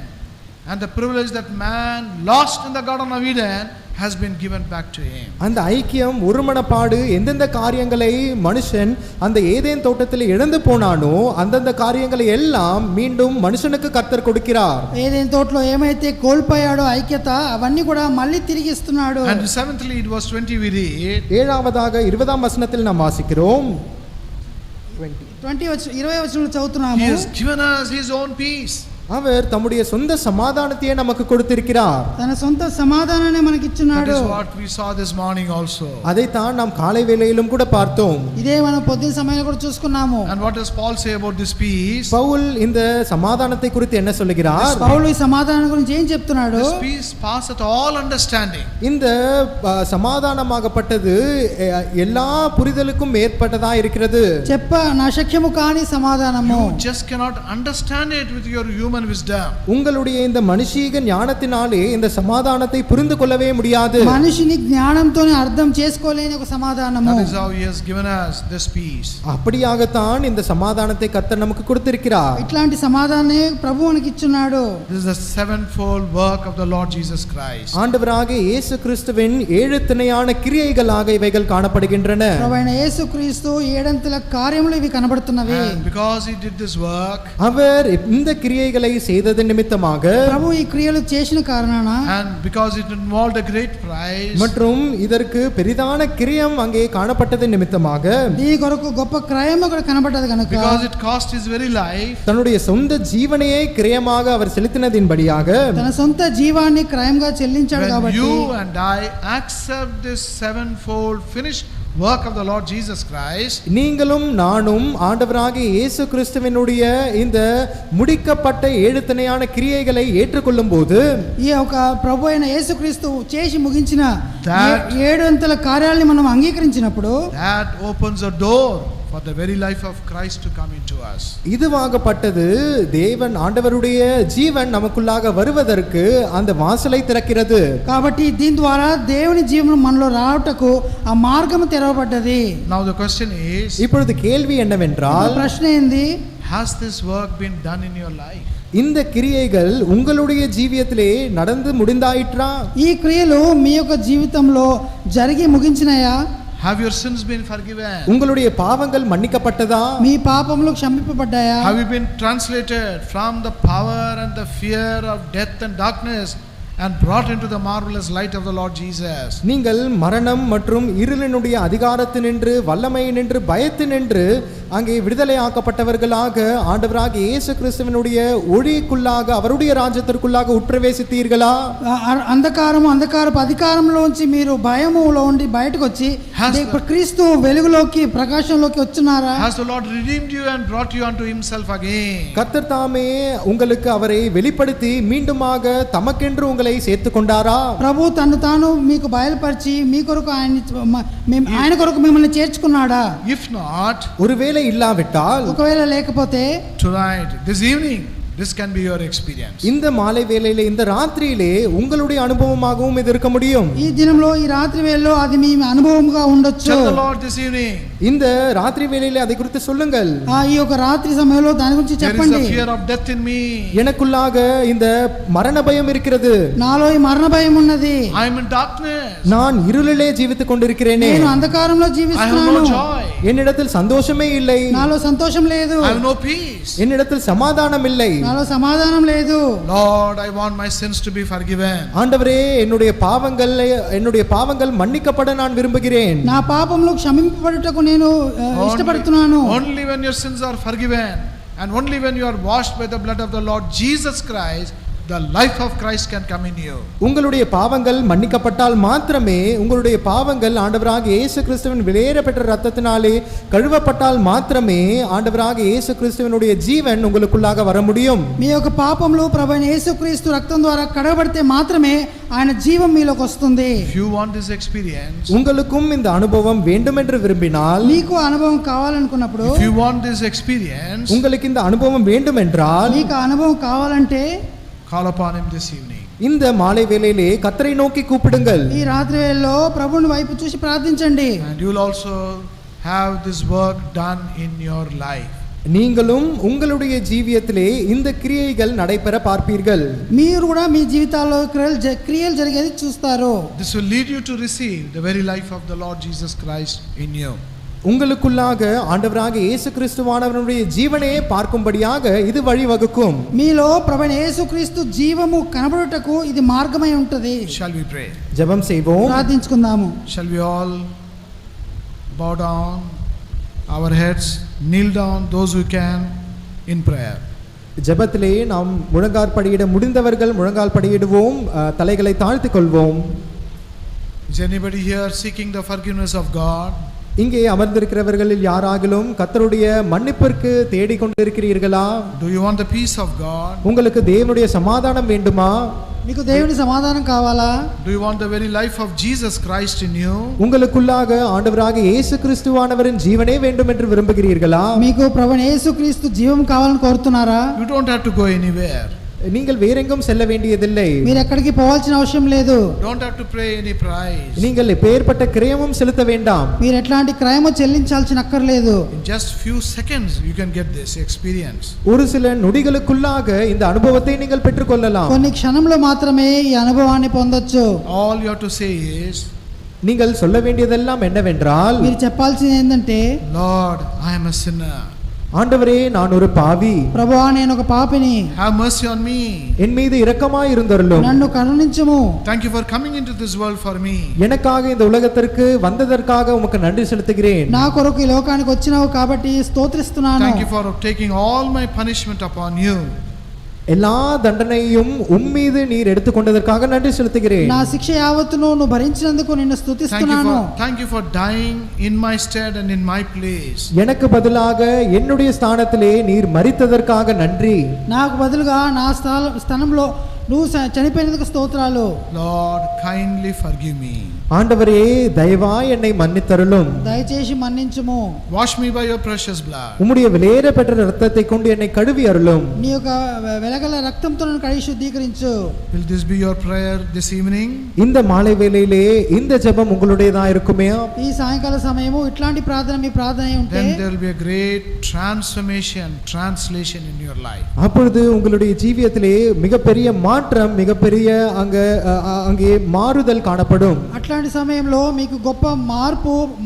and the privilege that man lost in the Garden of Eden has been given back to him. அந்த ஐக்கியம் ஒருமனப்பாடு எந்தெந்த காரியங்களை மனுஷன் அந்த ஏதேன் தோட்டத்தில் இழந்து போனானோ அந்தந்த காரியங்களை எல்லாம் மீண்டும் மனுஷனுக்கு கர்த்தர் கொடுக்கிறார். ఏదైనా తోటలో ఏమైతే కోల్పోయాడో ఐక్యత అవన్నీ కూడా మళ్ళీ తిరిగి ఇస్తున్నాడు. And seventhly, in verse 20 we read, ஏழாவதாக 20ஆம் வசனத்தில் நாம் வாசிக்கிறோம், 20వ వచనంలో He చదువుతున్నాము, has given us His own peace. அவர் தம்முடைய சொந்த சமாதானத்தையே நமக்கு கொடுத்திருக்கிறார். తన సొంత సమాధానాన్ని మనకి That ఇచ్చున్నాడు. is what we saw this morning also. அதைத்தான் நாம் காலை வேளையிலும் கூட பார்த்தோம். ఇదే మనం పొద్దున సమయంలో కూడా చూసుకున్నాము. And what does Paul say about this peace? Pavul இந்த சமாதானத்தை குறித்து என்ன சொல்லுகிறார்? పౌలు ఈ సమాధానం గురించి ఏం చెప్తున్నాడు? This peace passeth all understanding. இந்த சமாதானமாகப்பட்டது எல்லா புரிதலுக்கும் மேற்பட்டதா இருக்கிறது. చెప్ప నా శక్యము కాని సమాధానము. You just cannot understand it with your human wisdom. உங்களுடைய இந்த மனுஷீக ஞானத்தினாலே இந்த சமாதானத்தை புரிந்து கொள்ளவே முடியாது. మనిషిని జ్ఞానంతోనే అర్థం చేసుకోలేని ఒక సమాధానము. That is how He has given us this peace. அப்படியாகத்தான் இந்த சமாதானத்தை கர்த்தர் நமக்கு கொடுத்திருக்கிறார். ఇట్లాంటి సమాధానాన్ని ప్రభు మనకి ఇచ్చున్నాడు. This is the sevenfold work of the Lord Jesus Christ. ஆண்டவராகிய இயேசு கிறிஸ்துவின் ஏழு திணையான கிரியைகளாக இவைகள் காணப்படுகின்றன. ప్రభువైన యేసుక్రీస్తు ఏడంతల కార్యములు ఇవి కనబడుతున్నవి. And because He did this work, அவர் இந்த கிரியைகளை செய்தது நிமித்தமாக, ప్రభు ఈ క్రియలు చేసిన కారణాన, and because it involved a great price, மற்றும் இதற்கு பெரிதான கிரியம் அங்கே காணப்பட்டது நிமித்தமாக, దీని కొరకు గొప్ప క్రయము అక్కడ కనబడ్డది కనుక, because it cost His very life, தன்னுடைய சொந்த ஜீவனையே கிரயமாக அவர் செலுத்தினதின்படியாக, తన సొంత జీవాన్ని క్రయంగా చెల్లించాడు when కాబట్టి, you and I accept this sevenfold finished work of the Lord Jesus Christ, நீங்களும் நானும் ஆண்டவராகிய இயேசு கிறிஸ்துவினுடைய இந்த முடிக்கப்பட்ட ஏழு திணையான கிரியைகளை ஏற்றுக்கொள்ளும் போது, ఈ యొక్క ప్రభు అయిన యేసుక్రీస్తు చేసి ముగించిన That- ఏడు అంతల కార్యాలని మనం అంగీకరించినప్పుడు, that opens a door for the very life of Christ to come into us. இதுவாகப்பட்டது தேவன் ஆண்டவருடைய ஜீவன் நமக்குள்ளாக வருவதற்கு அந்த வாசலை திறக்கிறது. కాబట్టి దీని ద్వారా దేవుని జీవనం మనలో రావటకు ఆ మార్గం తెరవబడ్డది. Now the question is, இப்பொழுது கேள்வி என்னவென்றால், ప్రశ్న ఏంది? has this work been done in your life? இந்த கிரியைகள் உங்களுடைய ஜீவியத்திலே நடந்து முடிந்தாயிற்றா? ఈ క్రియలు మీ యొక్క జీవితంలో జరిగి ముగించినాయా? Have your sins been forgiven? உங்களுடைய பாவங்கள் மன்னிக்கப்பட்டதா? మీ పాపములు క్షమింపబడ్డాయా? Have you been translated from the power and the fear of death and darkness and brought into the marvelous light of the Lord Jesus? நீங்கள் மரணம் மற்றும் இருளினுடைய அதிகாரத்தினின்று வல்லமையினின்று பயத்தினின்று அங்கே விடுதலை ஆக்கப்பட்டவர்களாக ஆண்டவராகிய இயேசு கிறிஸ்துவினுடைய ஒளிக்குள்ளாக அவருடைய ராஜ்யத்திற்குள்ளாக உட்பிரவேசித்தீர்களா? అంధకారము అంధకారపు అధికారంలోంచి మీరు భయములో ఉండి బయటకు వచ్చి Has ఇప్పుడు క్రీస్తు వెలుగులోకి ప్రకాశంలోకి వచ్చున్నారా? Has the Lord redeemed you and brought you unto Himself again? கர்த்தர் தாமே உங்களுக்கு அவரை வெளிப்படுத்தி மீண்டுமாக தமக்கென்று உங்களை சேர்த்து கொண்டாரா? ప్రభు తను తాను మీకు బయలుపరిచి మీ కొరకు ఆయన కొరకు మిమ్మల్ని చేర్చుకున్నాడా? If not, ஒருவேளை இல்லாவிட்டால் ఒకవేళ లేకపోతే tonight, this evening, this can be your experience. இந்த மாலை வேளையிலே இந்த ராத்திரியிலே உங்களுடைய அனுபவமாகவும் இது இருக்க முடியும். ఈ దినంలో ఈ రాత్రి వేళలో అది మీ అనుభవంగా ఉండొచ్చు. Tell the Lord this evening, இந்த ராத்திரி வேளையிலே அதை குறித்து சொல்லுங்கள். ఈ యొక్క రాత్రి సమయంలో దాని గురించి There is చెప్పండి. a fear of death in me. எனக்குள்ளாக இந்த மரண பயம் இருக்கிறது. నాలో ఈ మరణ భయం ఉన్నది. I am in darkness. நான் இருளிலே ஜீவித்துக் கொண்டிருக்கிறேனே. నేను అంధకారంలో I have జీవిస్తున్నాను. no joy. என்னிடத்தில் சந்தோஷமே இல்லை. నాలో సంతోషం లేదు. I have no peace. என்னிடத்தில் சமாதானம் இல்லை. నాలో సమాధానం లేదు. Lord, I want my sins to be forgiven. ஆண்டவரே, என்னுடைய பாவங்கள் மன்னிக்கப்பட நான் விரும்புகிறேன். నా పాపములు క్షమింపబడుటకు నేను ఇష్టపడుతున్నాను. Only when your sins are forgiven and only when you are washed by the blood of the Lord Jesus Christ, the life of Christ can come in you. உங்களுடைய பாவங்கள் மன்னிக்கப்பட்டால் மாத்திரமே, உங்களுடைய பாவங்கள் ஆண்டவராகிய இயேசு கிறிஸ்துவின் விலையேறப்பெற்ற இரத்தத்தினாலே கழுவப்பட்டால் மாத்திரமே ஆண்டவராகிய இயேசு கிறிஸ்துவினுடைய ஜீவன் உங்களுக்குள்ளாக வர முடியும். మీ యొక్క పాపములు ప్రభువైన యేసుక్రీస్తు రక్తం ద్వారా కడగబడితే మాత్రమే ఆయన జీవం మీలోకి వస్తుంది. If you want this experience, உங்களுக்கும் இந்த அனுபவம் வேண்டும் என்று விரும்பினால், మీకు అనుభవం కావాలనుకున్నప్పుడు, if you want this experience, உங்களுக்கு இந்த அனுபவம் வேண்டும் என்றால், మీకు అనుభవం కావాలంటే call upon him this evening. இந்த மாலை வேளையிலே கர்த்தரை நோக்கி கூப்பிடுங்கள். ఈ రాత్రి వేళలో ప్రభువుని వైపు చూసి ప్రార్థించండి. And you will also have this work done in your life. நீங்களும் உங்களுடைய ஜீவியத்திலே இந்த கிரியைகள் நடைபெற பார்ப்பீர்கள். మీరు కూడా మీ జీవితాల్లో క్రియలు జరిగేది చూస్తారు. This will lead you to receive the very life of the Lord Jesus Christ in you. உங்களுக்குள்ளாக ஆண்டவராகிய இயேசு கிறிஸ்துவானவருடைய ஜீவனே பார்க்கும்படியாக இது வழிவகுக்கும். మీలో ప్రభువైన యేసుక్రీస్తు జీవము కనబడుటకు ఇది మార్గమై ఉంటది. Shall we pray? ஜெபம் செய்வோம். ప్రార్థించుకుందాము. Shall we all bow down our heads, kneel down those who can in prayer. ஜெபத்திலே நாம் முழங்கால் படியிட முடிந்தவர்கள் முழங்கால் படியிடுவோம், தலைகளை தாழ்த்திக் கொள்வோம். Is anybody here seeking the forgiveness of God? இங்கே அமர்ந்திருக்கிறவர்களில் யாராகிலும் கர்த்தருடைய மன்னிப்பிற்கு தேடிக் கொண்டிருக்கிறீர்களா? Do you want the peace of God? உங்களுக்கு தேவனுடைய சமாதானம் வேண்டுமா? మీకు దేవుని సమాధానం కావాలా? Do you want the very life of Jesus Christ in you? உங்களுக்குள்ளாக ஆண்டவராகிய இயேசு கிறிஸ்துவானவரின் ஜீவனே வேண்டும் என்று விரும்புகிறீர்களா? మీకు ప్రభువైన యేసుక్రీస్తు జీవం కావాలని కోరుతున్నారా? You don't have to go anywhere. நீங்கள் வேறெங்கும் செல்ல வேண்டியதில்லை. మీరు ఎక్కడికి పోవాల్సిన అవసరం లేదు. Don't have to pay any price. நீங்கள் எப்பேற்பட்ட கிரயமும் செலுத்த வேண்டாம். మీరు ఎట్లాంటి క్రయము చెల్లించాల్సిన అక్కర్లేదు. In just few seconds you can get this experience. ஒரு சில நொடிகளுக்குள்ளாக இந்த அனுபவத்தை நீங்கள் பெற்றுக்கொள்ளலாம். కొన్ని క్షణంలో మాత్రమే ఈ అనుభవాన్ని పొందొచ్చు. All you have to say is, நீங்கள் சொல்ல வேண்டியதெல்லாம் என்னவென்றால், మీరు చెప్పాల్సింది ఏంటంటే, Lord, I am a sinner. ஆண்டவரே, நான் ஒரு பாவி, ప్రభువా నేను ఒక పాపిని, have mercy on me. என் மீது இரக்கமாய் இருந்தருளும். నన్ను కరుణించుము. Thank you for coming into this world for me. எனக்காக இந்த உலகத்திற்கு வந்ததற்காக உமக்கு நன்றி செலுத்துகிறேன். నా కొరకు ఈ లోకానికి వచ్చినావు కాబట్టి స్తోత్రిస్తున్నాను. Thank you for taking all my punishment upon you. எல்லா தண்டனையும் உம்மீது நீர் எடுத்துக்கொண்டதற்காக நன்றி செலுத்துகிறேன். నా శిక్ష యావత్తును నువ్వు భరించినందుకు నిన్ను స్తుతిస్తున్నాను. Thank you for dying in my stead and in my place. எனக்கு பதிலாக என்னுடைய ஸ்தானத்திலே நீர் மரித்ததற்காக நன்றி. నాకు బదులుగా నా స్థానంలో నువ్వు చనిపోయినందుకు స్తోత్రాలు. Lord, kindly forgive me. ஆண்டவரே, தயவாய் என்னை மன்னித்தருளும். దయచేసి మన్నించుము. Wash me by your precious blood. உம்முடைய விலையேறப்பெற்ற இரத்தத்தை கொண்டு என்னை கழுவி அருளும். నీ యొక్క వెలగల రక్తంతో నన్ను కడిగి శుద్ధీకరించు. Will this be your prayer this evening? இந்த மாலை வேளையிலே இந்த ஜெபம் உங்களுடையதா இருக்குமே? ఈ సాయంకాల సమయము ఇట్లాంటి ప్రార్థన మీ ప్రార్థన అయి ఉంటే, Then there will be a great transformation, translation in your life. அப்பொழுது உங்களுடைய ஜீவியத்திலே மிகப்பெரிய மாற்றம், மிகப்பெரிய அங்கே மாறுதல் காணப்படும். అట్లాంటి సమయంలో మీకు గొప్ప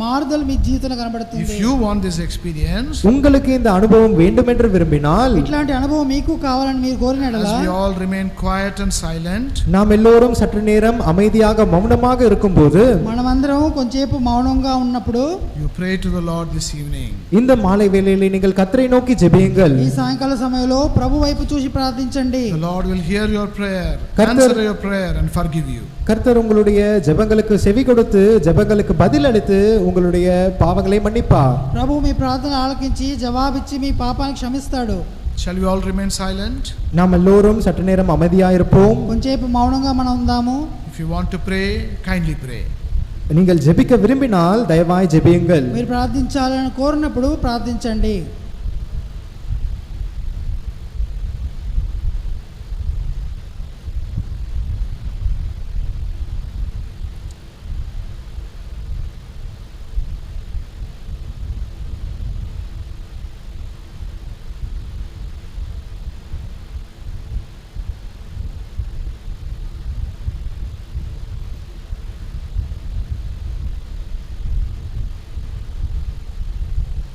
మారుదల మీ జీవితంలో కనబడుతుంది. If you want this experience, உங்களுக்கு இந்த அனுபவம் வேண்டும் என்று விரும்பினால், ఇట్లాంటి అనుభవం మీకు కావాలని మీరు కోరినట్లా, as we all remain quiet and silent, நாம் எல்லோரும் சற்று நேரம் அமைதியாக மௌனமாக இருக்கும்போது, మనమందరం కొంచెంసేపు మౌనంగా ఉన్నప్పుడు, you pray to the Lord this evening. இந்த மாலை வேளையிலே நீங்கள் கர்த்தரை நோக்கி ஜெபியுங்கள். ఈ సాయంకాల సమయంలో ప్రభు వైపు చూసి ప్రార్థించండి. The Lord will hear your prayer, Karthar- answer your prayer and forgive you. கர்த்தர் உங்களுடைய ஜெபங்களுக்கு செவி கொடுத்து ஜெபங்களுக்கு பதில் அளித்து உங்களுடைய பாவங்களை மன்னிப்பார். ప్రభు మీ ప్రార్థన ఆలకించి జవాబిచ్చి మీ పాపాన్ని క్షమిస్తాడు. Shall we all remain silent? நாம் எல்லோரும் சற்று நேரம் அமைதியாக இருப்போம். కొంచెంసేపు మౌనంగా మనం ఉందాము. If you want to pray, kindly pray. நீங்கள் ஜெபிக்க விரும்பினால் தயவாய் ஜெபியுங்கள். మీరు ప్రార్థించాలని కోరినప్పుడు ప్రార్థించండి.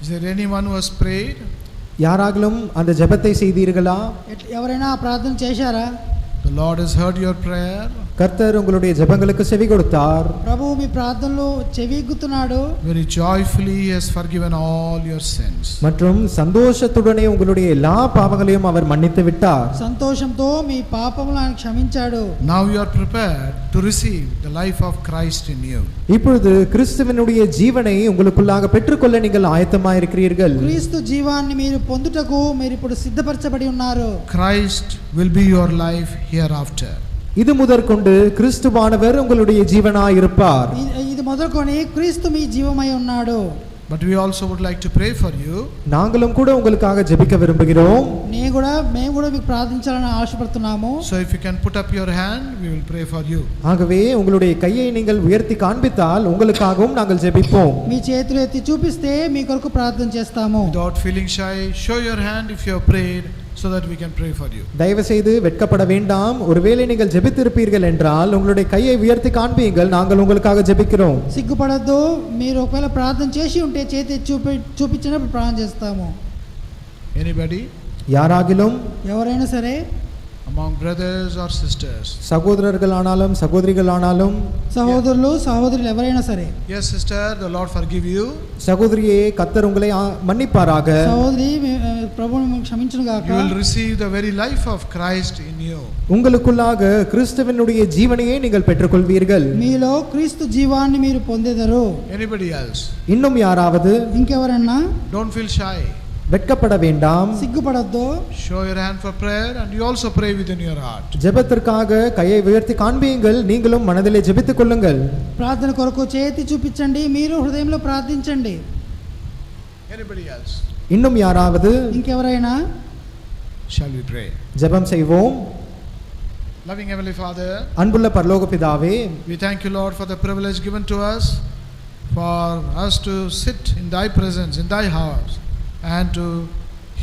Is there anyone who has prayed? யாராகிலும் அந்த ஜெபத்தை செய்தீர்களா? ఎవరైనా ఆ ప్రార్థన చేశారా? The Lord has heard your prayer. கர்த்தர் உங்களுடைய ஜெபங்களுக்கு செவி கொடுத்தார். ప్రభువు మీ ప్రార్థనలో చెవియొగ్గుతున్నాడు. Very joyfully he has forgiven all your sins. மற்றும் சந்தோஷத்துடனே உங்களுடைய எல்லா பாவங்களையும் அவர் மன்னித்து விட்டார். సంతోషంతో మీ పాపములను ఆయన క్షమించాడు. Now you are prepared to receive the life of Christ in you. இப்பொழுது கிறிஸ்துவினுடைய ஜீவனை உங்களுக்குள்ளாக பெற்றுக்கொள்ள நீங்கள் ஆயத்தமாக இருக்கிறீர்கள். క్రీస్తు జీవాన్ని మీరు పొందుటకు మీరు ఇప్పుడు సిద్ధపరచబడి ఉన్నారు. Christ will be your life hereafter. இது முதற்கொண்டு கிறிஸ்துவானவர் உங்களுடைய ஜீவனாய் இருப்பார். ఇది మొదలుకొని క్రీస్తు మీ జీవమై ఉన్నాడు. But we also would like to pray for you. நாங்களும் கூட உங்களுக்காக ஜெபிக்க விரும்புகிறோம். మేము కూడా మీకు ప్రార్థించాలని ఆశపడుతున్నాము. So if you can put up your hand, we will pray for you. ஆகவே உங்களுடைய கையை நீங்கள் உயர்த்தி காண்பித்தால் உங்களுக்காகவும் நாங்கள் ஜெபிப்போம். మీ చేతులు ఎత్తి చూపిస్తే మీ కొరకు ప్రార్థన చేస్తాము. Without feeling shy, show your hand if you have prayed, so that we can pray for you. தயவு செய்து வெட்கப்பட வேண்டாம். ஒருவேளை நீங்கள் ஜெபித்திருப்பீர்கள் என்றால் உங்களுடைய கையை உயர்த்தி காண்பியுங்கள், நாங்கள் உங்களுக்காக ஜெபிக்கிறோம். సిగ్గుపడద్దు. మీరు ఒకవేళ ప్రార్థన చేసి ఉంటే చేతి చూపించినప్పుడు ప్రార్థన చేస్తాము. Anybody? யாராகிலும் ఎవరైనా సరే among brothers or sisters. சகோதரர்களானாலும் சகோதரிகளானாலும் సహోదరులు సహోదరులు ఎవరైనా సరే. Yes sister, the Lord forgive you. சகோதரியே, கர்த்தர் உங்களை மன்னிப்பாராக. సహోదరి ప్రభువు మిమ్మల్ని క్షమించును గాక. You will receive the very life of Christ in you. உங்களுக்குள்ளாக கிறிஸ்துவினுடைய ஜீவனையே நீங்கள் பெற்றுக்கொள்வீர்கள். మీలో క్రీస్తు జీవాన్ని మీరు పొందెదరు. Anybody else? இன்னும் யாராவது? ఇంకెవరన్నా? Don't feel shy. வெட்கப்பட வேண்டாம். సిగ్గుపడద్దు. Show your hand for prayer and you also pray within your heart. ஜெபத்திற்காக கையை உயர்த்தி காண்பியுங்கள், நீங்களும் மனதிலே ஜெபித்துக் கொள்ளுங்கள். ప్రార్థన కొరకు చేతి చూపించండి, మీరు హృదయంలో ప్రార్థించండి. Anybody else? இன்னும் யாராவது? ఇంకెవరైనా? Shall we pray? ஜெபம் செய்வோம். Loving Heavenly Father, அன்புள்ள பரலோக பிதாவே, we thank you Lord for the privilege given to us, for us to sit in thy presence, in thy house, and to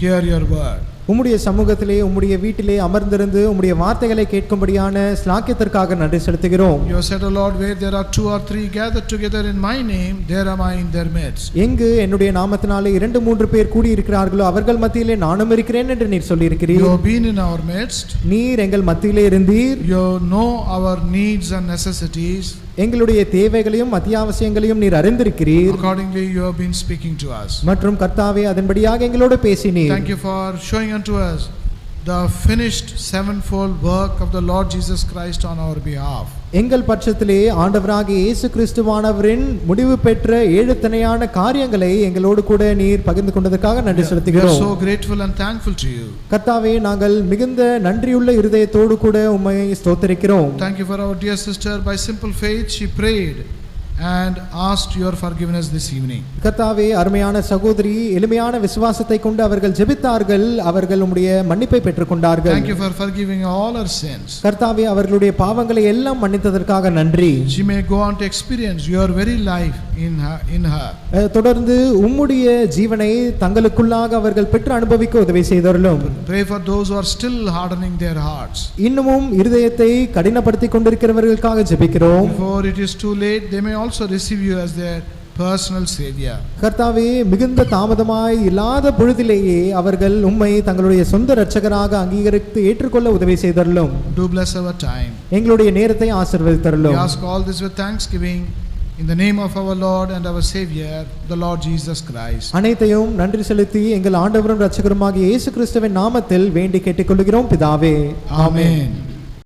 hear your word. உம்முடைய சமூகத்திலே உம்முடைய வீட்டிலே அமர்ந்திருந்து உம்முடைய வார்த்தைகளை கேட்கும்படியான ஸ்லாக்கியத்திற்காக நன்றி செலுத்துகிறோம். You said, O Lord, where there are 2 or 3 gathered together in my name, there am I in their midst. எங்கு என்னுடைய நாமத்தினாலே 2-3 பேர் கூடி இருக்கிறார்களோ அவர்கள் மத்தியிலே நானும் இருக்கிறேன் என்று நீர் சொல்லி இருக்கிறீர். You have been in our midst. நீர் எங்கள் மத்தியிலே இருந்தீர். You know our needs and necessities. எங்களுடைய தேவைகளையும் அத்தியாவசியங்களையும் நீர் அறிந்திருக்கிறீர். Accordingly you have been speaking to us. மற்றும் கர்த்தாவே, அதன்படியாக எங்களோடு பேசினீர். Thank you for showing unto us the finished sevenfold work of the Lord Jesus Christ on our behalf. எங்கள் பட்சத்திலே ஆண்டவராகிய இயேசு கிறிஸ்துவானவரின் முடிவு பெற்ற 7 தனையான காரியங்களை எங்களோடு கூட நீர் பகிர்ந்து கொண்டதற்காக நன்றி செலுத்துகிறோம். We are so grateful and thankful to you. கர்த்தாவே, நாங்கள் மிகுந்த நன்றியுள்ள இருதயத்தோடு கூட உம்மை ஸ்தோத்திரிக்கிறோம். Thank you for our dear sister. By simple faith she prayed and asked your forgiveness this evening. கர்த்தாவே, அருமையான சகோதரி எளிமையான விசுவாசத்தை கொண்டு அவர்கள் ஜெபித்தார்கள், அவர்கள் உம்முடைய மன்னிப்பை பெற்றுக்கொண்டார்கள். Thank you for forgiving all her sins. கர்த்தாவே, அவர்களுடைய பாவங்களை எல்லாம் மன்னித்ததற்காக நன்றி. She may go on to experience your very life in her. தொடர்ந்து உம்முடைய ஜீவனை தங்களுக்குள்ளாக அவர்கள் பெற்று அனுபவிக்க உதவி செய்தருளும். Pray for those who are still hardening their hearts. இன்னமும் இருதயத்தை கடினப்படுத்திக் கொண்டிருக்கிறவர்களுக்காக ஜெபிக்கிறோம். Before it is too late, they may also receive you as their personal savior. கர்த்தாவே, மிகுந்த தாமதமாய் இல்லாத பொழுதிலேயே அவர்கள் உம்மை தங்களுடைய சொந்த இரட்சகராக அங்கீகரித்து ஏற்றுக்கொள்ள உதவி செய்தருளும். Do bless our time. எங்களுடைய நேரத்தை ஆசீர்வதித்தருளும். We ask all this with thanksgiving in the name of our Lord and our Savior, the Lord Jesus Christ. அனைத்தையும் நன்றி செலுத்தி எங்கள் ஆண்டவரும் இரட்சகருமாகிய இயேசு கிறிஸ்துவின் நாமத்தில் வேண்டி கேட்டுக்கொள்கிறோம் பிதாவே. Amen.